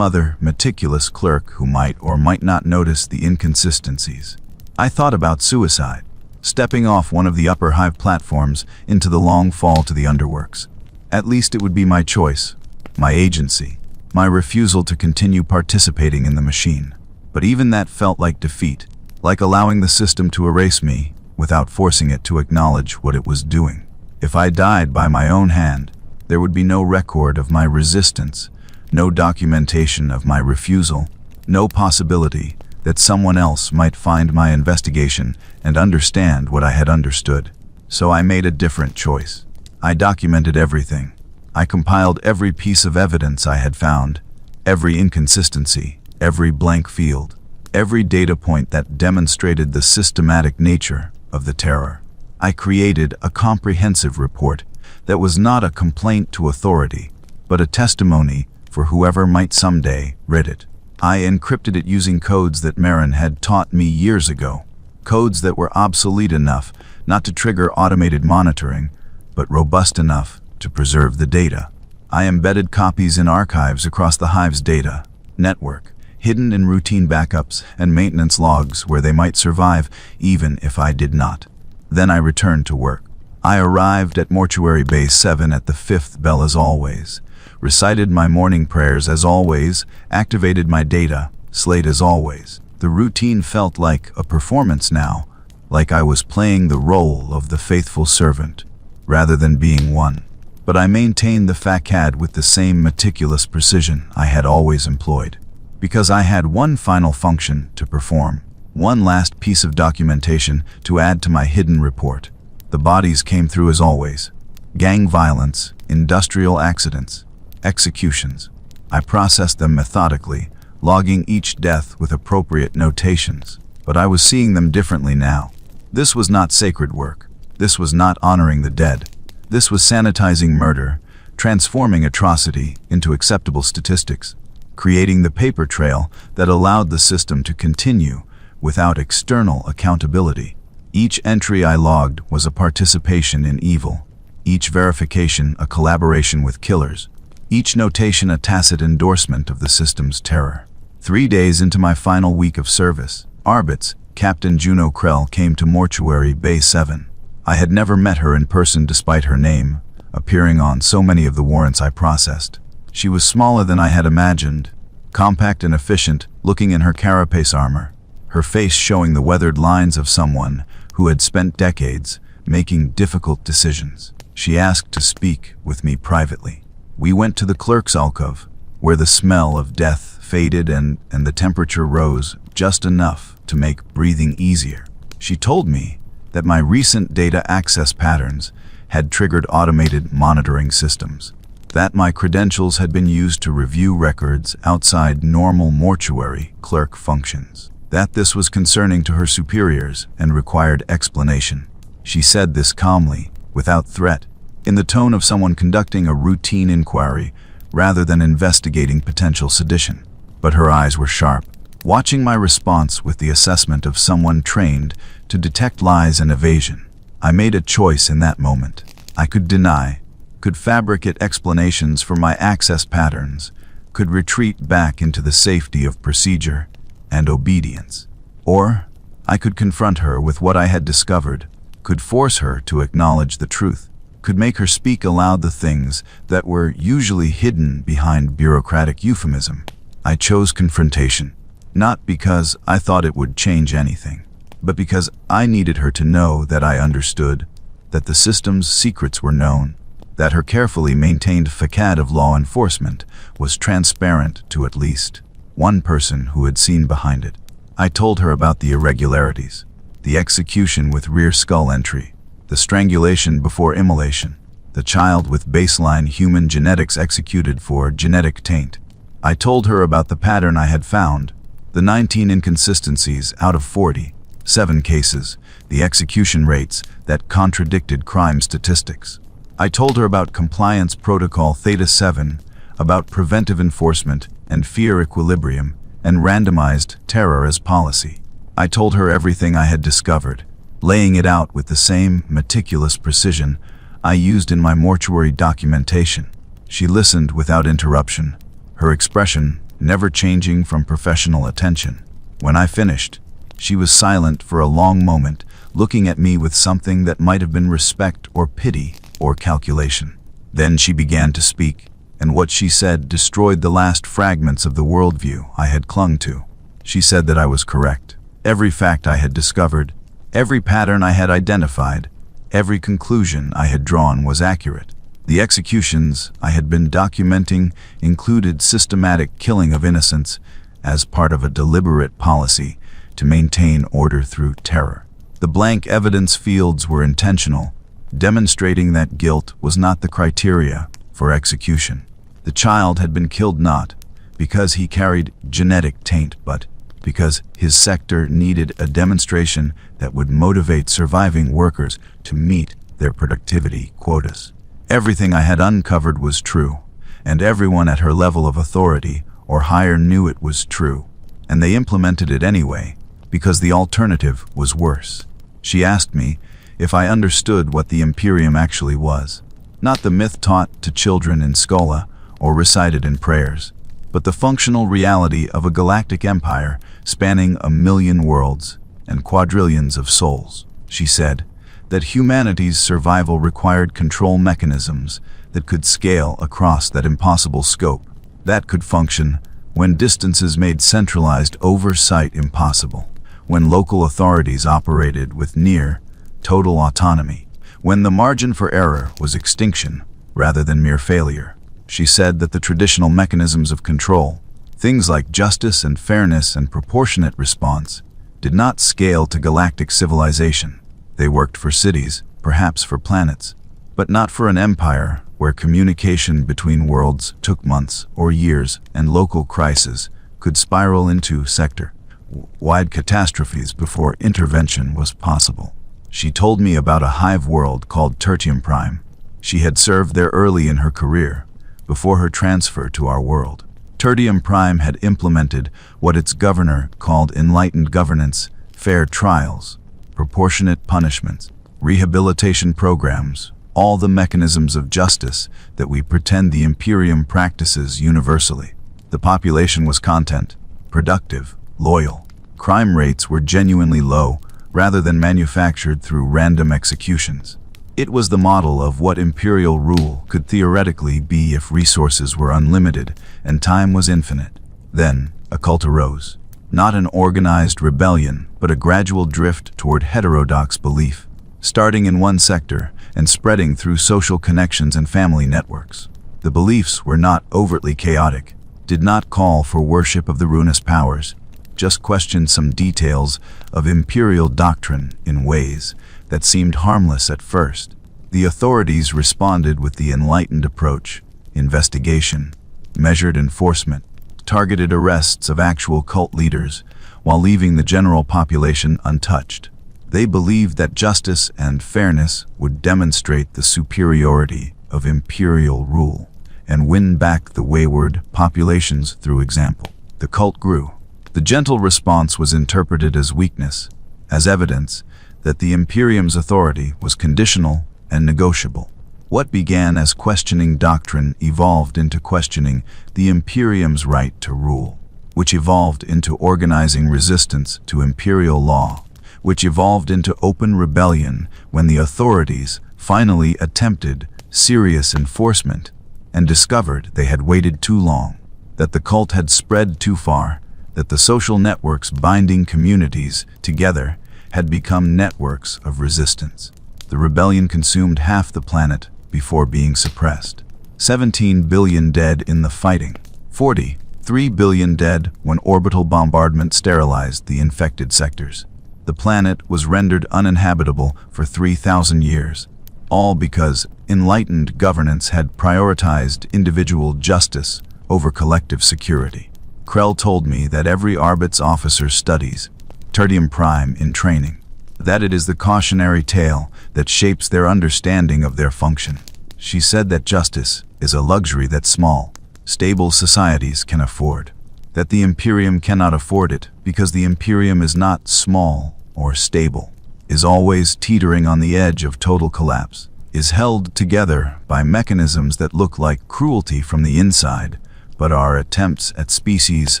other meticulous clerk who might or might not notice the inconsistencies. I thought about suicide, stepping off one of the upper hive platforms into the long fall to the underworks. At least it would be my choice, my agency, my refusal to continue participating in the machine. But even that felt like defeat, like allowing the system to erase me without forcing it to acknowledge what it was doing. If I died by my own hand, there would be no record of my resistance, no documentation of my refusal, no possibility that someone else might find my investigation and understand what I had understood. So I made a different choice. I documented everything. I compiled every piece of evidence I had found, every inconsistency, every blank field, every data point that demonstrated the systematic nature of the terror. I created a comprehensive report that was not a complaint to authority, but a testimony for whoever might someday read it. I encrypted it using codes that Marin had taught me years ago, codes that were obsolete enough not to trigger automated monitoring, but robust enough to preserve the data. I embedded copies in archives across the hive's data network, hidden in routine backups and maintenance logs where they might survive even if I did not. Then I returned to work. I arrived at Mortuary Bay 7 at the 5th bell as always, recited my morning prayers as always, activated my data, slayed as always. The routine felt like a performance now, like I was playing the role of the faithful servant, rather than being one. But I maintained the facade with the same meticulous precision I had always employed, because I had one final function to perform, one last piece of documentation to add to my hidden report. The bodies came through as always. Gang violence, industrial accidents, executions. I processed them methodically, logging each death with appropriate notations. But I was seeing them differently now. This was not sacred work. This was not honoring the dead. This was sanitizing murder, transforming atrocity into acceptable statistics, creating the paper trail that allowed the system to continue without external accountability. Each entry I logged was a participation in evil, each verification a collaboration with killers, each notation a tacit endorsement of the system's terror. 3 days into my final week of service, Arbit's Captain Juno Krell came to Mortuary Bay 7. I had never met her in person despite her name, appearing on so many of the warrants I processed. She was smaller than I had imagined, compact and efficient, looking in her carapace armor, her face showing the weathered lines of someone who had spent decades making difficult decisions. She asked to speak with me privately. We went to the clerk's alcove, where the smell of death faded and the temperature rose just enough to make breathing easier. She told me that my recent data access patterns had triggered automated monitoring systems, that my credentials had been used to review records outside normal mortuary clerk functions, that this was concerning to her superiors and required explanation. She said this calmly, without threat, in the tone of someone conducting a routine inquiry rather than investigating potential sedition. But her eyes were sharp, watching my response with the assessment of someone trained to detect lies and evasion. I made a choice in that moment. I could deny, could fabricate explanations for my access patterns, could retreat back into the safety of procedure and obedience. Or I could confront her with what I had discovered, could force her to acknowledge the truth, could make her speak aloud the things that were usually hidden behind bureaucratic euphemism. I chose confrontation, not because I thought it would change anything, but because I needed her to know that I understood, that the system's secrets were known, that her carefully maintained facade of law enforcement was transparent to at least one person who had seen behind it. I told her about the irregularities, the execution with rear skull entry, the strangulation before immolation, the child with baseline human genetics executed for genetic taint. I told her about the pattern I had found, the 19 inconsistencies out of 47 cases, the execution rates that contradicted crime statistics. I told her about Compliance Protocol Theta 7, about preventive enforcement and fear equilibrium, and randomized terror as policy. I told her everything I had discovered, laying it out with the same meticulous precision I used in my mortuary documentation. She listened without interruption, her expression never changing from professional attention. When I finished, she was silent for a long moment, looking at me with something that might have been respect or pity or calculation. Then she began to speak, and what she said destroyed the last fragments of the worldview I had clung to. She said that I was correct. Every fact I had discovered, every pattern I had identified, every conclusion I had drawn was accurate. The executions I had been documenting included systematic killing of innocents as part of a deliberate policy to maintain order through terror. The blank evidence fields were intentional, demonstrating that guilt was not the criteria for execution. The child had been killed not because he carried genetic taint, but because his sector needed a demonstration that would motivate surviving workers to meet their productivity quotas. Everything I had uncovered was true, and everyone at her level of authority or higher knew it was true, and they implemented it anyway, because the alternative was worse. She asked me if I understood what the Imperium actually was, not the myth taught to children in Schola or recited in prayers, but the functional reality of a galactic empire spanning 1,000,000 worlds and quadrillions of souls. She said that humanity's survival required control mechanisms that could scale across that impossible scope, that could function when distances made centralized oversight impossible, when local authorities operated with near total autonomy, when the margin for error was extinction rather than mere failure. She said that the traditional mechanisms of control, things like justice and fairness and proportionate response, did not scale to galactic civilization. They worked for cities, perhaps for planets, but not for an empire where communication between worlds took months or years and local crises could spiral into sector-wide catastrophes before intervention was possible. She told me about a hive world called Tertium Prime. She had served there early in her career, before her transfer to our world. Tertium Prime had implemented what its governor called enlightened governance, fair trials, proportionate punishments, rehabilitation programs, all the mechanisms of justice that we pretend the Imperium practices universally. The population was content, productive, loyal. Crime rates were genuinely low, rather than manufactured through random executions. It was the model of what imperial rule could theoretically be if resources were unlimited and time was infinite. Then, a cult arose. Not an organized rebellion, but a gradual drift toward heterodox belief. starting in one sector and spreading through social connections and family networks. The beliefs were not overtly chaotic, did not call for worship of the ruinous powers, just questioned some details of imperial doctrine in ways that seemed harmless at first. The authorities responded with the enlightened approach: investigation, measured enforcement, targeted arrests of actual cult leaders, while leaving the general population untouched. They believed that justice and fairness would demonstrate the superiority of imperial rule and win back the wayward populations through example. The cult grew. The gentle response was interpreted as weakness, as evidence that the Imperium's authority was conditional and negotiable. What began as questioning doctrine evolved into questioning the Imperium's right to rule, which evolved into organizing resistance to imperial law, which evolved into open rebellion when the authorities finally attempted serious enforcement and discovered they had waited too long, that the cult had spread too far, that the social networks binding communities together had become networks of resistance. The rebellion consumed half the planet before being suppressed. 17 billion dead in the fighting. 43 billion dead when orbital bombardment sterilized the infected sectors. The planet was rendered uninhabitable for 3,000 years, all because enlightened governance had prioritized individual justice over collective security. Krell told me that every Arbit's officer studies Tertium Prime in training, that it is the cautionary tale that shapes their understanding of their function. She said that justice is a luxury that small, stable societies can afford, that the Imperium cannot afford it because the Imperium is not small or stable, is always teetering on the edge of total collapse, is held together by mechanisms that look like cruelty from the inside, but are attempts at species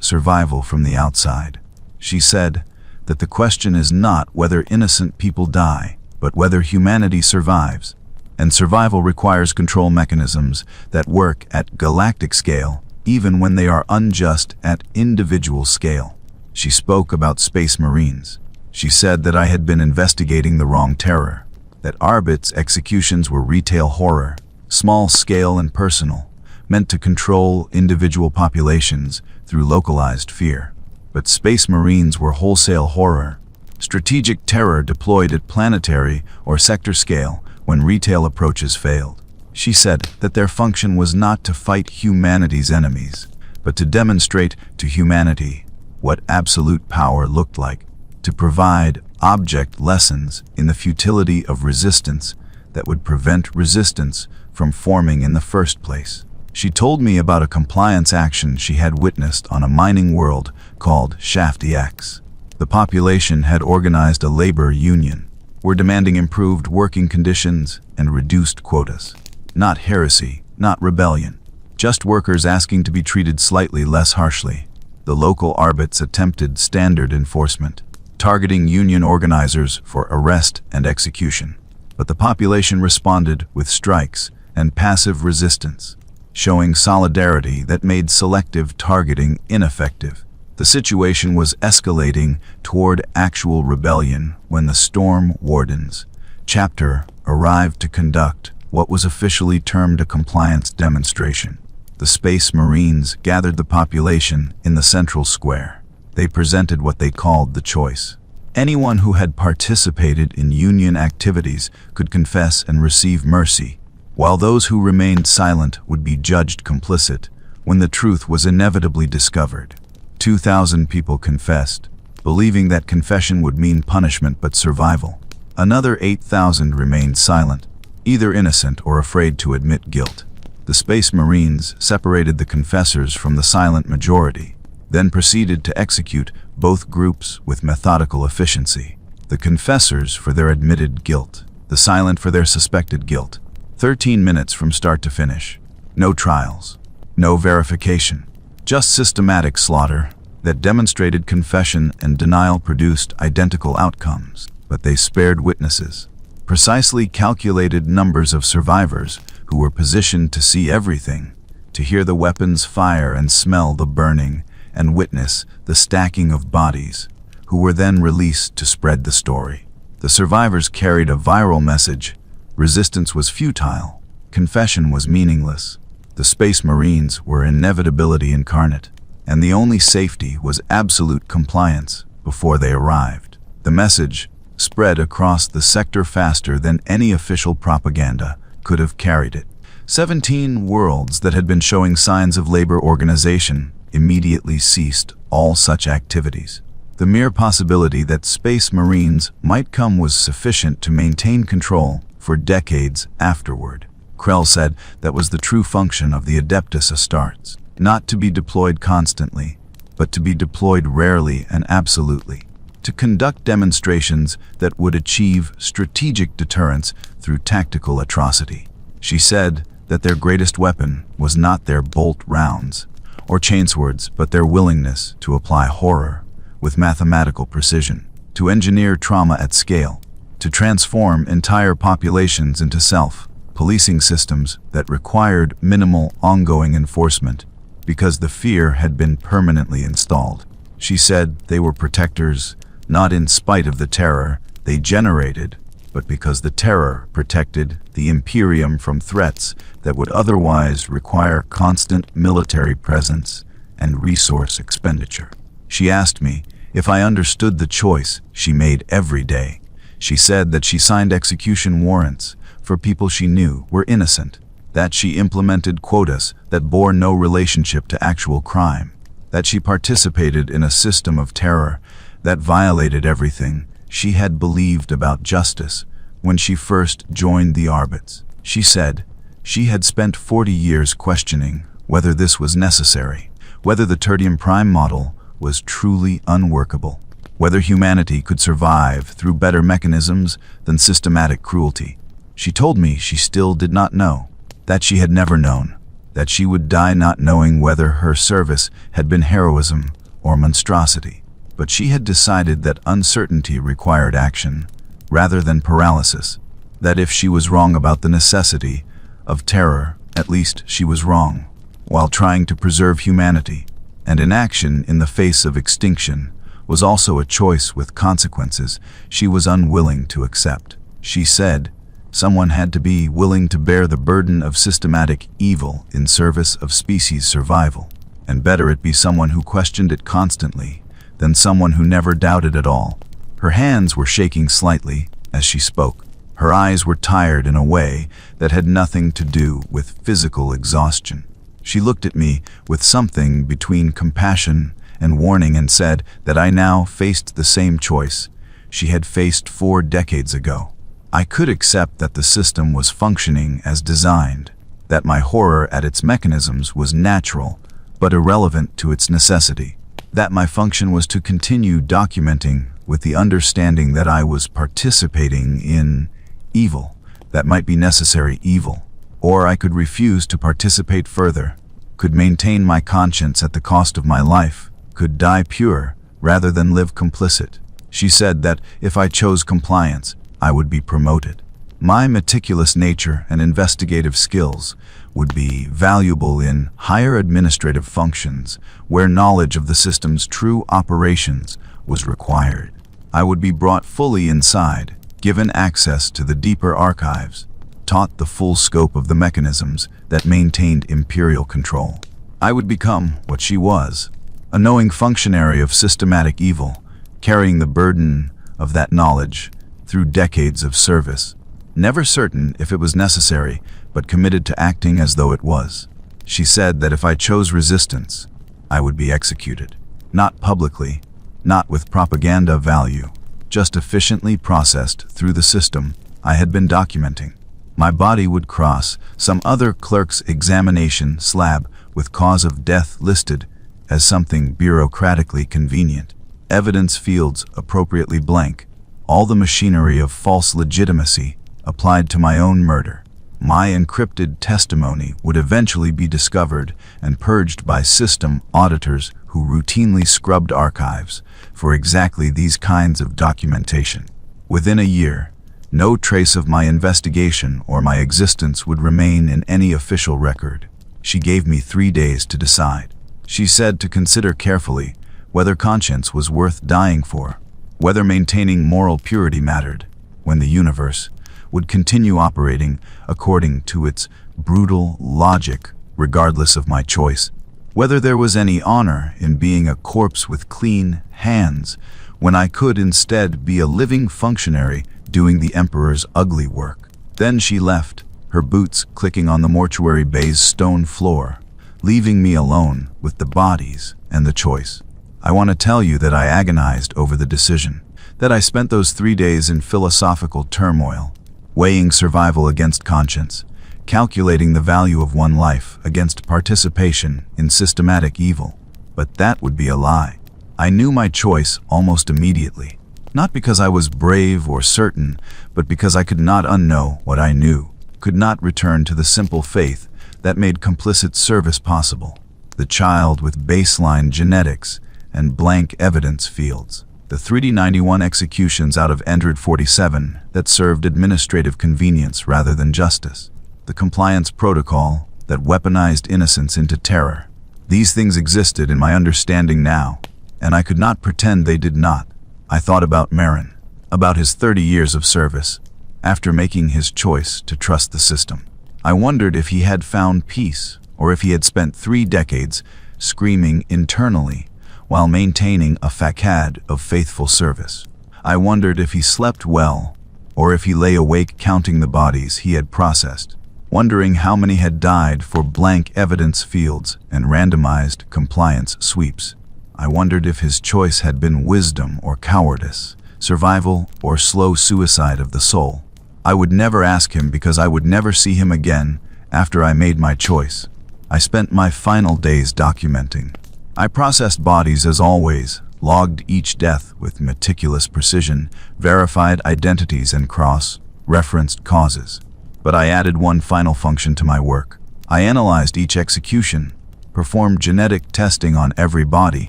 survival from the outside. She said that the question is not whether innocent people die, but whether humanity survives, and survival requires control mechanisms that work at galactic scale, even when they are unjust at individual scale. She spoke about Space Marines. She said that I had been investigating the wrong terror, that Arbit's executions were retail horror, small scale and personal, meant to control individual populations through localized fear. But Space Marines were wholesale horror, strategic terror deployed at planetary or sector scale when retail approaches failed. She said that their function was not to fight humanity's enemies, but to demonstrate to humanity what absolute power looked like, to provide object lessons in the futility of resistance that would prevent resistance from forming in the first place. She told me about a compliance action she had witnessed on a mining world called Shafty X. The population had organized a labor union, were demanding improved working conditions and reduced quotas. Not heresy, not rebellion, just workers asking to be treated slightly less harshly. The local Arbits attempted standard enforcement, targeting union organizers for arrest and execution. But the population responded with strikes and passive resistance, showing solidarity that made selective targeting ineffective. The situation was escalating toward actual rebellion when the Storm Wardens chapter arrived to conduct what was officially termed a compliance demonstration. The Space Marines gathered the population in the central square. They presented what they called the choice. Anyone who had participated in union activities could confess and receive mercy, while those who remained silent would be judged complicit when the truth was inevitably discovered. 2,000 people confessed, believing that confession would mean punishment but survival. Another 8,000 remained silent, either innocent or afraid to admit guilt. The Space Marines separated the confessors from the silent majority, then proceeded to execute both groups with methodical efficiency. The confessors for their admitted guilt, the silent for their suspected guilt. 13 minutes from start to finish. No trials, no verification, just systematic slaughter that demonstrated confession and denial produced identical outcomes, but they spared witnesses. Precisely calculated numbers of survivors who were positioned to see everything, to hear the weapons fire and smell the burning, and witness the stacking of bodies, who were then released to spread the story. The survivors carried a viral message. Resistance was futile. Confession was meaningless. The Space Marines were inevitability incarnate, and the only safety was absolute compliance before they arrived. The message spread across the sector faster than any official propaganda could have carried it. 17 worlds that had been showing signs of labor organization immediately ceased all such activities. The mere possibility that Space Marines might come was sufficient to maintain control for decades afterward. Krell said that was the true function of the Adeptus Astartes, not to be deployed constantly, but to be deployed rarely and absolutely, to conduct demonstrations that would achieve strategic deterrence through tactical atrocity. She said that their greatest weapon was not their bolt rounds or chainswords, but their willingness to apply horror with mathematical precision, to engineer trauma at scale, to transform entire populations into self-policing systems that required minimal ongoing enforcement because the fear had been permanently installed. She said they were protectors, not in spite of the terror they generated, but because the terror protected the Imperium from threats that would otherwise require constant military presence and resource expenditure. She asked me if I understood the choice she made every day. She said that she signed execution warrants for people she knew were innocent, that she implemented quotas that bore no relationship to actual crime, that she participated in a system of terror that violated everything she had believed about justice when she first joined the Arbits. She said she had spent 40 years questioning whether this was necessary, whether the Tertium Prime model was truly unworkable, whether humanity could survive through better mechanisms than systematic cruelty. She told me she still did not know, that she had never known, that she would die not knowing whether her service had been heroism or monstrosity. But she had decided that uncertainty required action, rather than paralysis, that if she was wrong about the necessity of terror, at least she was wrong, while trying to preserve humanity, and inaction in the face of extinction was also a choice with consequences she was unwilling to accept. She said someone had to be willing to bear the burden of systematic evil in service of species survival, and better it be someone who questioned it constantly than someone who never doubted at all. Her hands were shaking slightly as she spoke. Her eyes were tired in a way that had nothing to do with physical exhaustion. She looked at me with something between compassion and warning and said that I now faced the same choice she had faced 4 decades ago. I could accept that the system was functioning as designed, that my horror at its mechanisms was natural but irrelevant to its necessity, that my function was to continue documenting with the understanding that I was participating in evil that might be necessary evil, or I could refuse to participate further, could maintain my conscience at the cost of my life, could die pure rather than live complicit. She said that if I chose compliance, I would be promoted. My meticulous nature and investigative skills would be valuable in higher administrative functions where knowledge of the system's true operations was required. I would be brought fully inside, given access to the deeper archives, taught the full scope of the mechanisms that maintained Imperial control. I would become what she was, a knowing functionary of systematic evil, carrying the burden of that knowledge through decades of service, never certain if it was necessary, but committed to acting as though it was. She said that if I chose resistance, I would be executed. Not publicly, not with propaganda value, just efficiently processed through the system I had been documenting. My body would cross some other clerk's examination slab with cause of death listed as something bureaucratically convenient, evidence fields appropriately blank, all the machinery of false legitimacy applied to my own murder. My encrypted testimony would eventually be discovered and purged by system auditors who routinely scrubbed archives for exactly these kinds of documentation. Within a year, no trace of my investigation or my existence would remain in any official record. She gave me 3 days to decide. She said to consider carefully whether conscience was worth dying for, whether maintaining moral purity mattered, when the universe would continue operating according to its brutal logic regardless of my choice, whether there was any honor in being a corpse with clean hands when I could instead be a living functionary doing the Emperor's ugly work. Then she left, her boots clicking on the mortuary bay's stone floor, leaving me alone with the bodies and the choice. I want to tell you that I agonized over the decision, that I spent those 3 days in philosophical turmoil, weighing survival against conscience, calculating the value of one life against participation in systematic evil. But that would be a lie. I knew my choice almost immediately, not because I was brave or certain, but because I could not unknow what I knew, could not return to the simple faith that made complicit service possible. The child with baseline genetics and blank evidence fields. The 3D91 executions out of Android 47 that served administrative convenience rather than justice. The compliance protocol that weaponized innocence into terror. These things existed in my understanding now, and I could not pretend they did not. I thought about Marin, about his 30 years of service, after making his choice to trust the system. I wondered if he had found peace, or if he had spent 3 decades screaming internally while maintaining a facade of faithful service. I wondered if he slept well, or if he lay awake counting the bodies he had processed, wondering how many had died for blank evidence fields and randomized compliance sweeps. I wondered if his choice had been wisdom or cowardice, survival or slow suicide of the soul. I would never ask him because I would never see him again after I made my choice. I spent my final days documenting. I processed bodies as always, logged each death with meticulous precision, verified identities and cross-referenced causes. But I added one final function to my work. I analyzed each execution, performed genetic testing on every body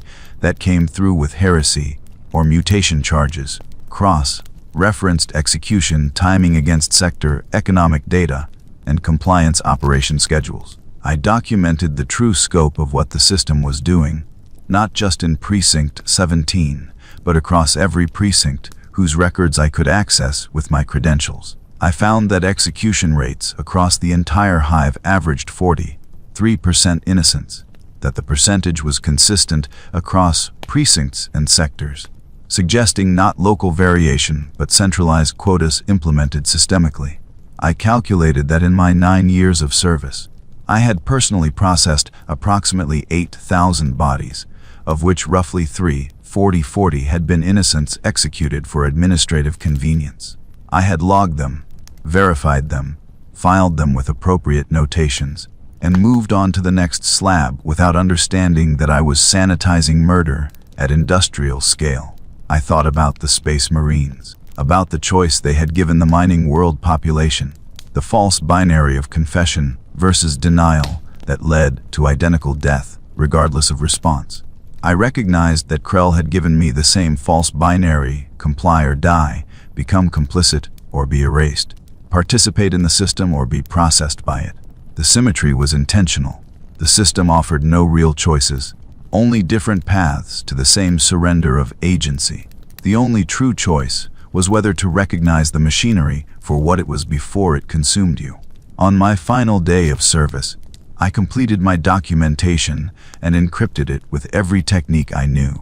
that came through with heresy or mutation charges, cross-referenced execution timing against sector economic data, and compliance operation schedules. I documented the true scope of what the system was doing, not just in Precinct 17, but across every precinct whose records I could access with my credentials. I found that execution rates across the entire hive averaged 43% innocence, that the percentage was consistent across precincts and sectors, suggesting not local variation but centralized quotas implemented systemically. I calculated that in my 9 years of service, I had personally processed approximately 8,000 bodies, of which roughly 40 had been innocents executed for administrative convenience. I had logged them, verified them, filed them with appropriate notations, and moved on to the next slab without understanding that I was sanitizing murder at industrial scale. I thought about the Space Marines, about the choice they had given the mining world population, the false binary of confession versus denial that led to identical death, regardless of response. I recognized that Krell had given me the same false binary, comply or die, become complicit or be erased, participate in the system or be processed by it. The symmetry was intentional. The system offered no real choices, only different paths to the same surrender of agency. The only true choice was whether to recognize the machinery for what it was before it consumed you. On my final day of service, I completed my documentation and encrypted it with every technique I knew.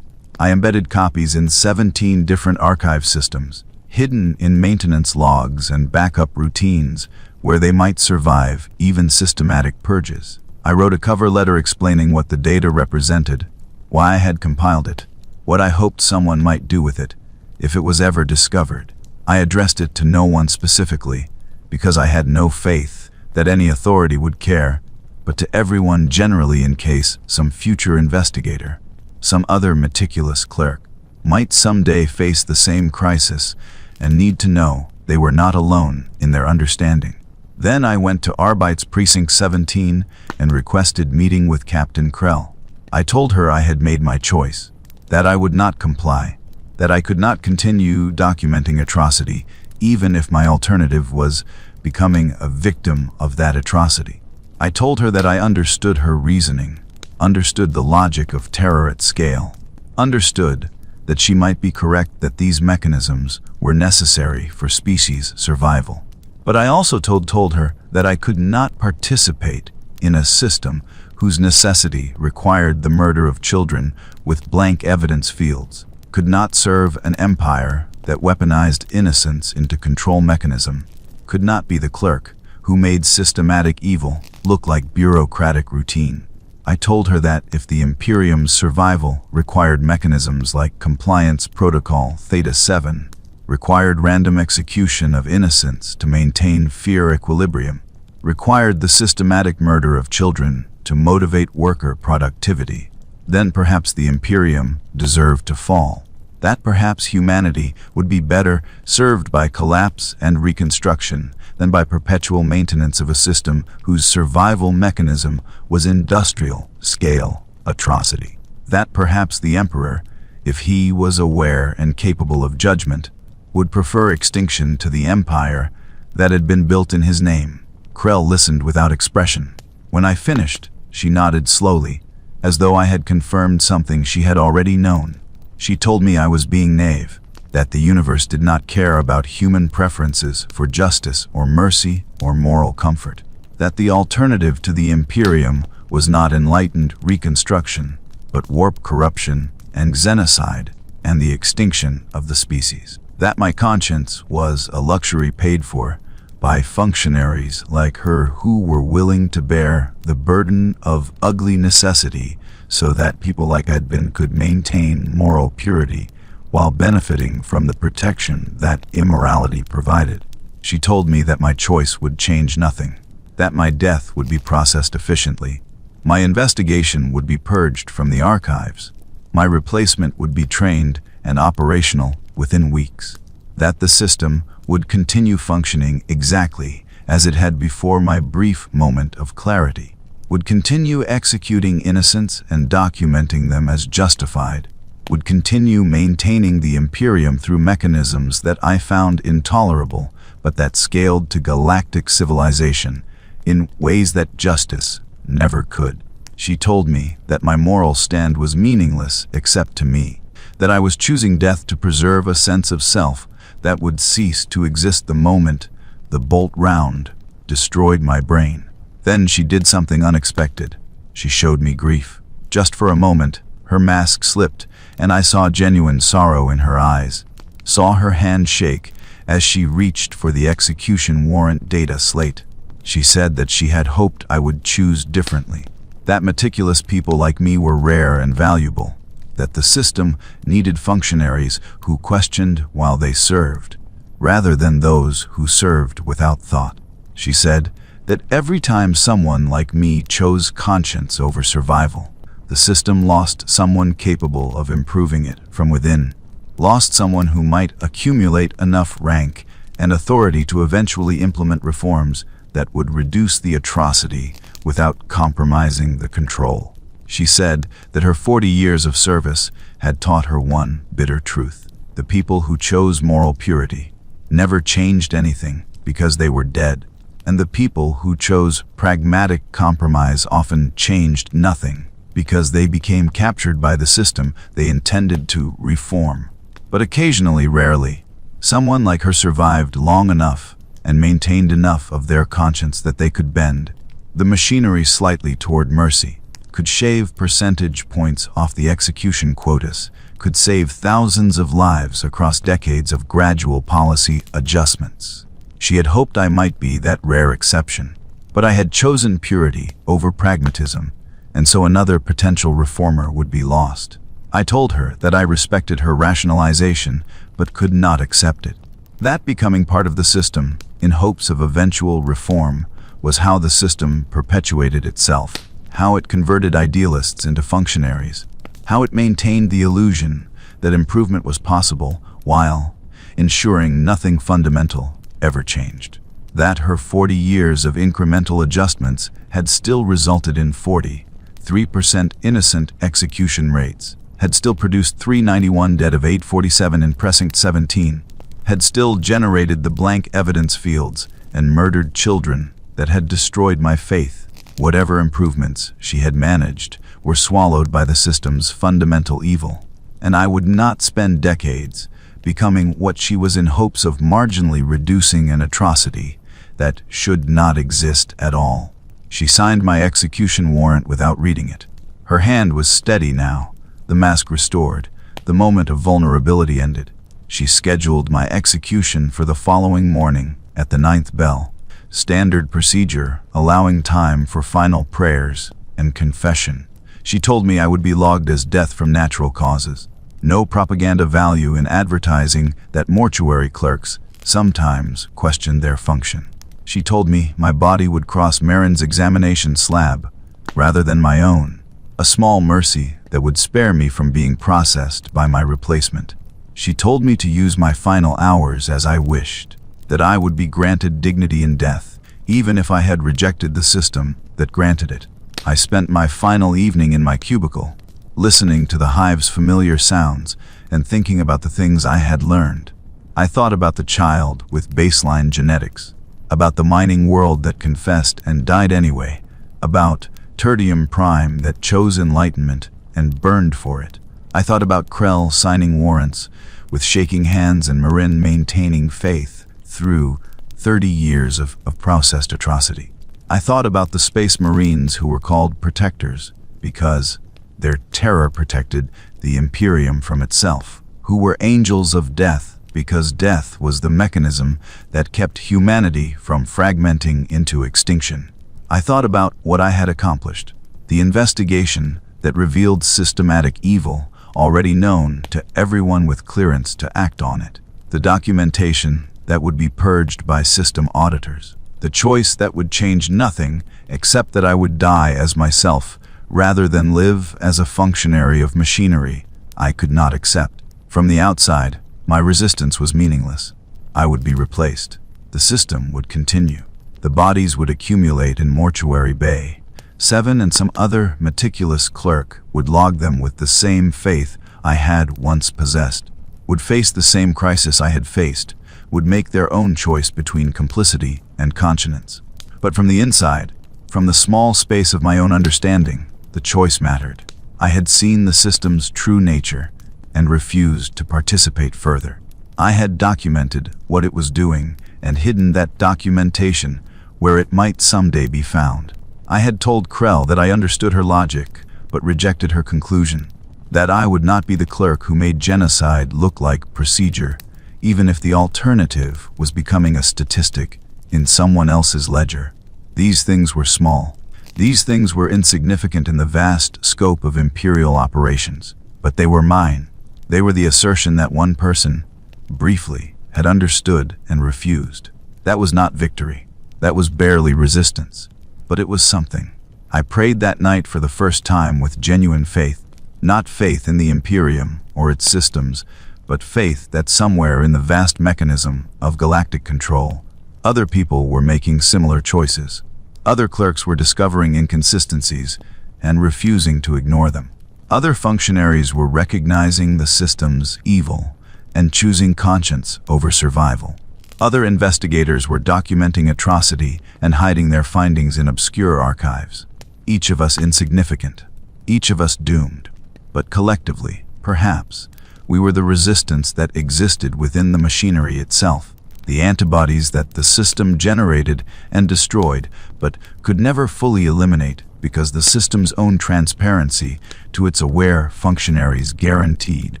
I embedded copies in 17 different archive systems, hidden in maintenance logs and backup routines where they might survive even systematic purges. I wrote a cover letter explaining what the data represented, why I had compiled it, what I hoped someone might do with it if it was ever discovered. I addressed it to no one specifically because I had no faith that any authority would care, but to everyone generally in case some future investigator, some other meticulous clerk, might someday face the same crisis and need to know they were not alone in their understanding. Then I went to Arbite's Precinct 17 and requested meeting with Captain Krell. I told her I had made my choice, that I would not comply, that I could not continue documenting atrocity, even if my alternative was becoming a victim of that atrocity. I told her that I understood her reasoning, understood the logic of terror at scale, understood that she might be correct that these mechanisms were necessary for species survival. But I also told her that I could not participate in a system whose necessity required the murder of children with blank evidence fields, could not serve an empire that weaponized innocence into control mechanism, could not be the clerk who made systematic evil look like bureaucratic routine. I told her that if the Imperium's survival required mechanisms like Compliance Protocol Theta 7, required random execution of innocents to maintain fear equilibrium, required the systematic murder of children to motivate worker productivity, then perhaps the Imperium deserved to fall. That perhaps humanity would be better served by collapse and reconstruction than by perpetual maintenance of a system whose survival mechanism was industrial-scale atrocity. That perhaps the Emperor, if he was aware and capable of judgment, would prefer extinction to the empire that had been built in his name. Krell listened without expression. When I finished, she nodded slowly, as though I had confirmed something she had already known. She told me I was being naive, that the universe did not care about human preferences for justice or mercy or moral comfort, that the alternative to the Imperium was not enlightened reconstruction, but warp corruption and xenocide and the extinction of the species. That my conscience was a luxury paid for by functionaries like her who were willing to bear the burden of ugly necessity so that people like I'd been could maintain moral purity while benefiting from the protection that immorality provided. She told me that my choice would change nothing, that my death would be processed efficiently, my investigation would be purged from the archives, my replacement would be trained and operational within weeks, that the system would continue functioning exactly as it had before my brief moment of clarity, would continue executing innocents and documenting them as justified, would continue maintaining the Imperium through mechanisms that I found intolerable but that scaled to galactic civilization in ways that justice never could. She told me that my moral stand was meaningless except to me, that I was choosing death to preserve a sense of self that would cease to exist the moment the bolt round destroyed my brain. Then she did something unexpected. She showed me grief. Just for a moment, her mask slipped, and I saw genuine sorrow in her eyes, saw her hand shake as she reached for the execution warrant data slate. She said that she had hoped I would choose differently, that meticulous people like me were rare and valuable, that the system needed functionaries who questioned while they served, rather than those who served without thought. She said that every time someone like me chose conscience over survival, the system lost someone capable of improving it from within, lost someone who might accumulate enough rank and authority to eventually implement reforms that would reduce the atrocity without compromising the control. She said that her 40 years of service had taught her one bitter truth. The people who chose moral purity never changed anything because they were dead, and the people who chose pragmatic compromise often changed nothing because they became captured by the system they intended to reform. But occasionally, rarely, someone like her survived long enough and maintained enough of their conscience that they could bend the machinery slightly toward mercy, could shave percentage points off the execution quotas, could save thousands of lives across decades of gradual policy adjustments. She had hoped I might be that rare exception, but I had chosen purity over pragmatism, and so another potential reformer would be lost. I told her that I respected her rationalization, but could not accept it. That becoming part of the system, in hopes of eventual reform, was how the system perpetuated itself, how it converted idealists into functionaries, how it maintained the illusion that improvement was possible while ensuring nothing fundamental ever changed. That her 40 years of incremental adjustments had still resulted in 43% innocent execution rates, had still produced 391 dead of 847 in Precinct 17, had still generated the blank evidence fields and murdered children that had destroyed my faith. Whatever improvements she had managed were swallowed by the system's fundamental evil. and I would not spend decades becoming what she was in hopes of marginally reducing an atrocity that should not exist at all. She signed my execution warrant without reading it. Her hand was steady now, the mask restored, the moment of vulnerability ended. She scheduled my execution for the following morning at the 9th bell. Standard procedure, allowing time for final prayers and confession. She told me I would be logged as death from natural causes. No propaganda value in advertising that mortuary clerks sometimes questioned their function. She told me my body would cross Marin's examination slab rather than my own, a small mercy that would spare me from being processed by my replacement. She told me to use my final hours as I wished, that I would be granted dignity in death, even if I had rejected the system that granted it. I spent my final evening in my cubicle, listening to the hive's familiar sounds and thinking about the things I had learned. I thought about the child with baseline genetics, about the mining world that confessed and died anyway, about Tertium Prime that chose enlightenment and burned for it. I thought about Krell signing warrants, with shaking hands and Marin maintaining faith through 30 years of processed atrocity. I thought about the Space Marines who were called Protectors because their terror protected the Imperium from itself, who were angels of death because death was the mechanism that kept humanity from fragmenting into extinction. I thought about what I had accomplished, the investigation that revealed systematic evil already known to everyone with clearance to act on it, the documentation that would be purged by system auditors, the choice that would change nothing except that I would die as myself rather than live as a functionary of machinery I could not accept. From the outside, my resistance was meaningless. I would be replaced. The system would continue. The bodies would accumulate in Mortuary Bay. Seven and some other meticulous clerk would log them with the same faith I had once possessed, would face the same crisis I had faced, would make their own choice between complicity and conscience. But from the inside, from the small space of my own understanding, the choice mattered. I had seen the system's true nature and refused to participate further. I had documented what it was doing and hidden that documentation where it might someday be found. I had told Krell that I understood her logic, but rejected her conclusion, that I would not be the clerk who made genocide look like procedure, even if the alternative was becoming a statistic in someone else's ledger. These things were small. These things were insignificant in the vast scope of Imperial operations, but they were mine. They were the assertion that one person, briefly, had understood and refused. That was not victory. That was barely resistance. But it was something. I prayed that night for the first time with genuine faith, not faith in the Imperium or its systems, but faith that somewhere in the vast mechanism of galactic control, other people were making similar choices. Other clerks were discovering inconsistencies and refusing to ignore them. Other functionaries were recognizing the system's evil and choosing conscience over survival. Other investigators were documenting atrocity and hiding their findings in obscure archives. Each of us insignificant, each of us doomed. But collectively, perhaps, we were the resistance that existed within the machinery itself, the antibodies that the system generated and destroyed, but could never fully eliminate because the system's own transparency to its aware functionaries guaranteed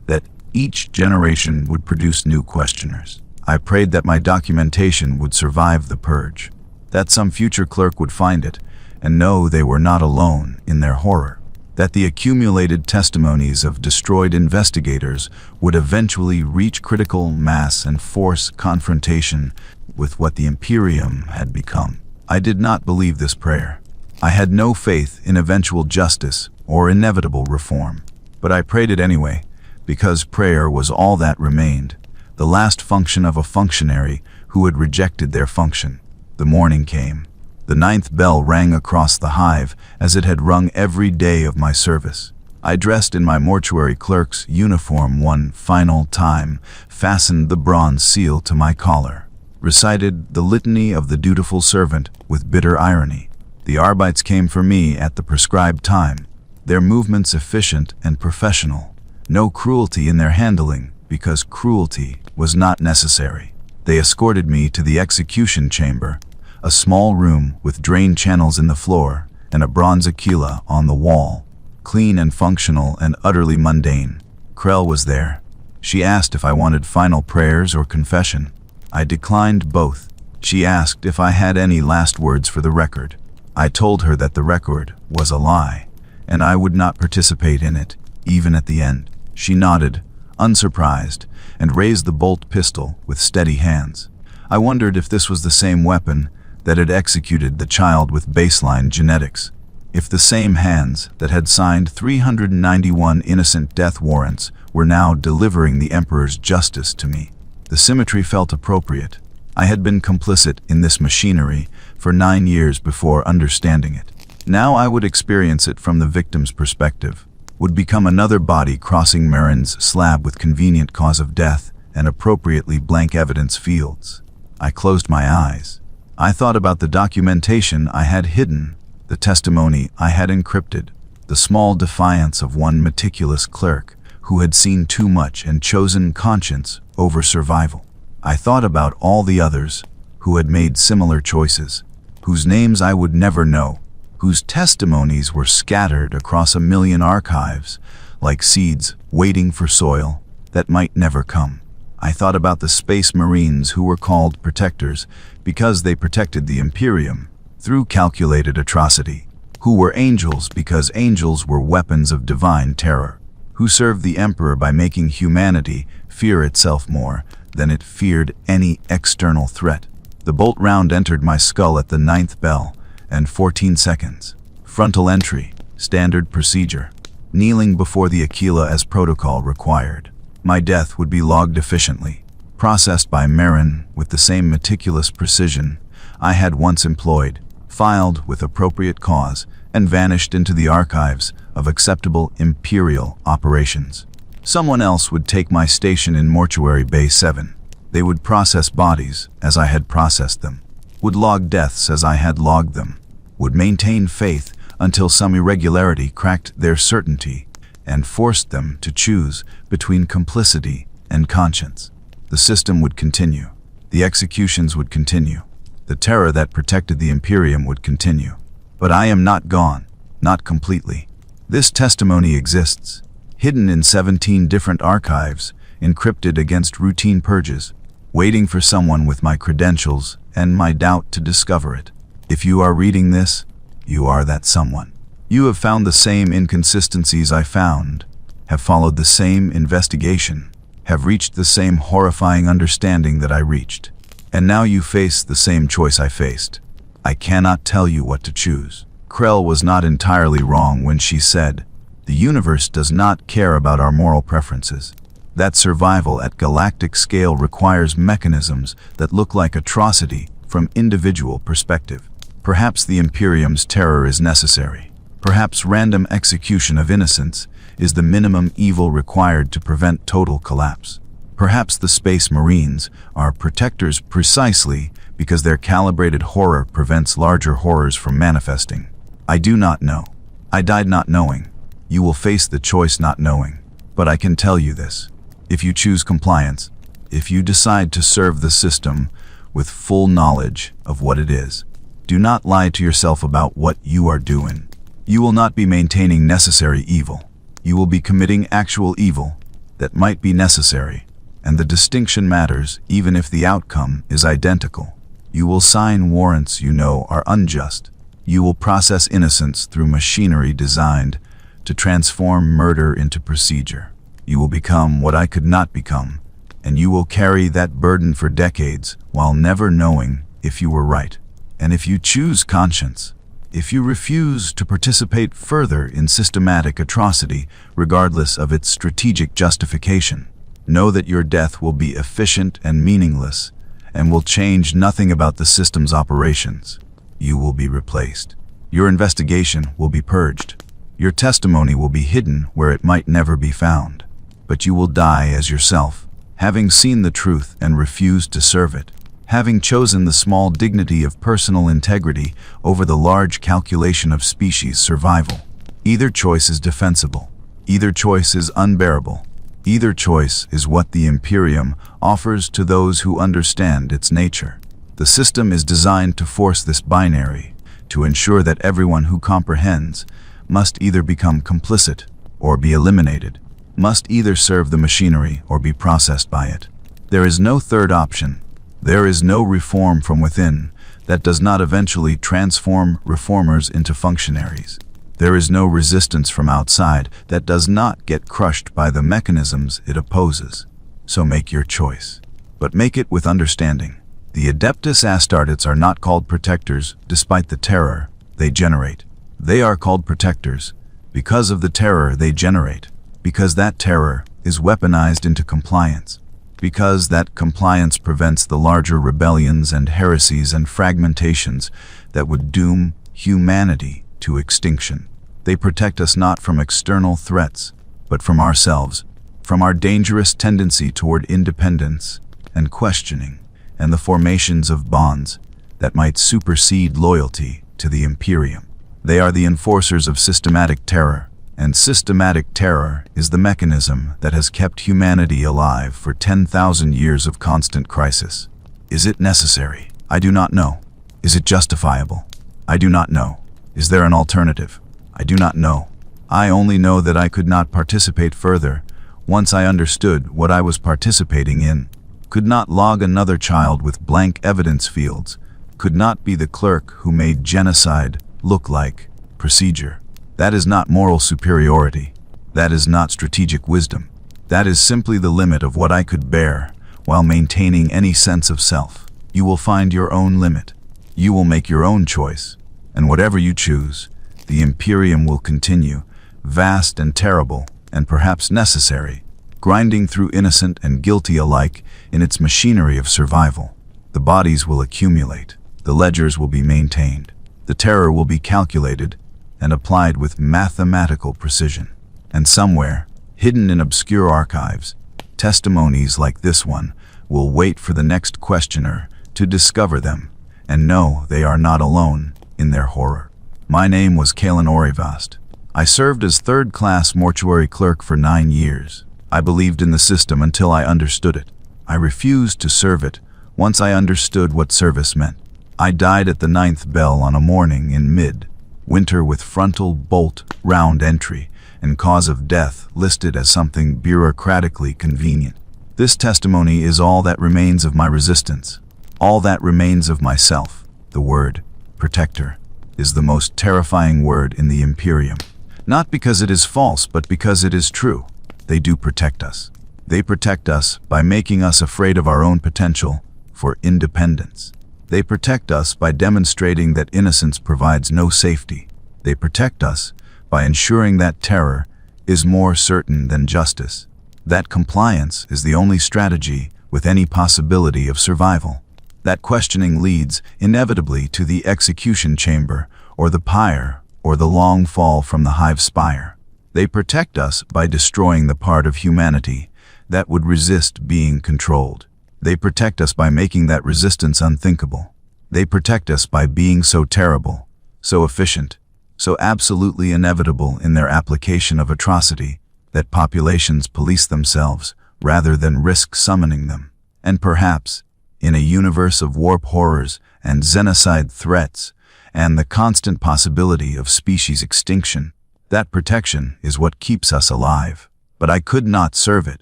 that each generation would produce new questioners. I prayed that my documentation would survive the purge, that some future clerk would find it and know they were not alone in their horror, that the accumulated testimonies of destroyed investigators would eventually reach critical mass and force confrontation with what the Imperium had become. I did not believe this prayer. I had no faith in eventual justice or inevitable reform, but I prayed it anyway, because prayer was all that remained, the last function of a functionary who had rejected their function. The morning came. The 9th bell rang across the hive as it had rung every day of my service. I dressed in my mortuary clerk's uniform one final time, fastened the bronze seal to my collar, recited the litany of the dutiful servant with bitter irony. The Arbites came for me at the prescribed time, their movements efficient and professional, No cruelty in their handling, because cruelty was not necessary. They escorted me to the execution chamber, a small room with drain channels in the floor and a bronze aquila on the wall, clean and functional and utterly mundane. Krell was there. She asked if I wanted final prayers or confession. I declined both. She asked if I had any last words for the record. I told her that the record was a lie, and I would not participate in it, even at the end. She nodded, unsurprised, and raised the bolt pistol with steady hands. I wondered if this was the same weapon that had executed the child with baseline genetics. If the same hands that had signed 391 innocent death warrants were now delivering the Emperor's justice to me. The symmetry felt appropriate. I had been complicit in this machinery for 9 years before understanding it. Now I would experience it from the victim's perspective, would become another body crossing Marin's slab with convenient cause of death and appropriately blank evidence fields. I closed my eyes. I thought about the documentation I had hidden, the testimony I had encrypted, the small defiance of one meticulous clerk who had seen too much and chosen conscience over survival. I thought about all the others who had made similar choices, whose names I would never know, whose testimonies were scattered across a million archives, like seeds waiting for soil that might never come. I thought about the space marines who were called protectors because they protected the Imperium through calculated atrocity, who were angels because angels were weapons of divine terror, who served the Emperor by making humanity fear itself more than it feared any external threat. The bolt round entered my skull at the 9th bell and 14 seconds. Frontal entry, standard procedure. Kneeling before the Aquila as protocol required. My death would be logged efficiently, processed by Marin with the same meticulous precision I had once employed, filed with appropriate cause, and vanished into the archives of acceptable Imperial operations. Someone else would take my station in Mortuary Bay 7. They would process bodies as I had processed them, would log deaths as I had logged them, would maintain faith until some irregularity cracked their certainty and forced them to choose between complicity and conscience. The system would continue. The executions would continue. The terror that protected the Imperium would continue. But I am not gone, not completely. This testimony exists, hidden in 17 different archives, encrypted against routine purges, waiting for someone with my credentials and my doubt to discover it. If you are reading this, you are that someone. You have found the same inconsistencies I found, have followed the same investigation, have reached the same horrifying understanding that I reached, and now you face the same choice I faced. I cannot tell you what to choose. Krell was not entirely wrong when she said, "The universe does not care about our moral preferences. That survival at galactic scale requires mechanisms that look like atrocity from individual perspective. Perhaps the Imperium's terror is necessary. Perhaps random execution of innocents is the minimum evil required to prevent total collapse. Perhaps the Space Marines are protectors precisely because their calibrated horror prevents larger horrors from manifesting. I do not know. I died not knowing. You will face the choice not knowing. But I can tell you this. If you choose compliance, if you decide to serve the system with full knowledge of what it is, do not lie to yourself about what you are doing. You will not be maintaining necessary evil. You will be committing actual evil that might be necessary, and the distinction matters even if the outcome is identical. You will sign warrants you know are unjust. You will process innocence through machinery designed to transform murder into procedure. You will become what I could not become, and you will carry that burden for decades while never knowing if you were right. And if you choose conscience, if you refuse to participate further in systematic atrocity, regardless of its strategic justification, know that your death will be efficient and meaningless, and will change nothing about the system's operations. You will be replaced. Your investigation will be purged. Your testimony will be hidden where it might never be found. But you will die as yourself, having seen the truth and refused to serve it, having chosen the small dignity of personal integrity over the large calculation of species survival. Either choice is defensible. Either choice is unbearable. Either choice is what the Imperium offers to those who understand its nature. The system is designed to force this binary, to ensure that everyone who comprehends must either become complicit or be eliminated, must either serve the machinery or be processed by it. There is no third option. There is no reform from within that does not eventually transform reformers into functionaries. There is no resistance from outside that does not get crushed by the mechanisms it opposes. So make your choice. But make it with understanding. The Adeptus Astartes are not called protectors despite the terror they generate. They are called protectors because of the terror they generate, because that terror is weaponized into compliance, because that compliance prevents the larger rebellions and heresies and fragmentations that would doom humanity to extinction. They protect us not from external threats, but from ourselves, from our dangerous tendency toward independence and questioning, and the formations of bonds that might supersede loyalty to the Imperium. They are the enforcers of systematic terror, and systematic terror is the mechanism that has kept humanity alive for 10,000 years of constant crisis. Is it necessary? I do not know. Is it justifiable? I do not know. Is there an alternative? I do not know. I only know that I could not participate further once I understood what I was participating in. Could not log another child with blank evidence fields. Could not be the clerk who made genocide look like procedure. That is not moral superiority. That is not strategic wisdom. That is simply the limit of what I could bear while maintaining any sense of self. You will find your own limit. You will make your own choice. And whatever you choose, the Imperium will continue, vast and terrible, and perhaps necessary, grinding through innocent and guilty alike in its machinery of survival. The bodies will accumulate. The ledgers will be maintained. The terror will be calculated and applied with mathematical precision. And somewhere, hidden in obscure archives, testimonies like this one will wait for the next questioner to discover them and know they are not alone in their horror. My name was Kalen Orivast. I served as third-class mortuary clerk for 9 years. I believed in the system until I understood it. I refused to serve it once I understood what service meant. I died at the 9th bell on a morning in mid-winter with frontal bolt round entry and cause of death listed as something bureaucratically convenient. This testimony is all that remains of my resistance, all that remains of myself. The word protector is the most terrifying word in the Imperium. Not because it is false, but because it is true. They do protect us. They protect us by making us afraid of our own potential for independence. They protect us by demonstrating that innocence provides no safety. They protect us by ensuring that terror is more certain than justice, that compliance is the only strategy with any possibility of survival, that questioning leads inevitably to the execution chamber or the pyre or the long fall from the hive spire. They protect us by destroying the part of humanity that would resist being controlled. They protect us by making that resistance unthinkable. They protect us by being so terrible, so efficient, so absolutely inevitable in their application of atrocity that populations police themselves rather than risk summoning them. And perhaps, in a universe of warp horrors and xenocide threats and the constant possibility of species extinction, that protection is what keeps us alive. But I could not serve it.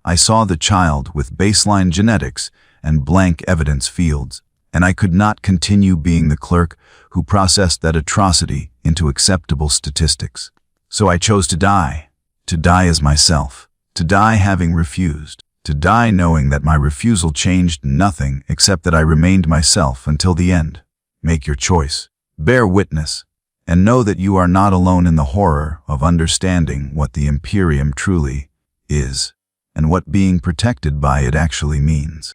I saw the child with baseline genetics and blank evidence fields, and I could not continue being the clerk who processed that atrocity into acceptable statistics. So I chose to die as myself, to die having refused, to die knowing that my refusal changed nothing except that I remained myself until the end. Make your choice, bear witness, and know that you are not alone in the horror of understanding what the Imperium truly is, and what being protected by it actually means.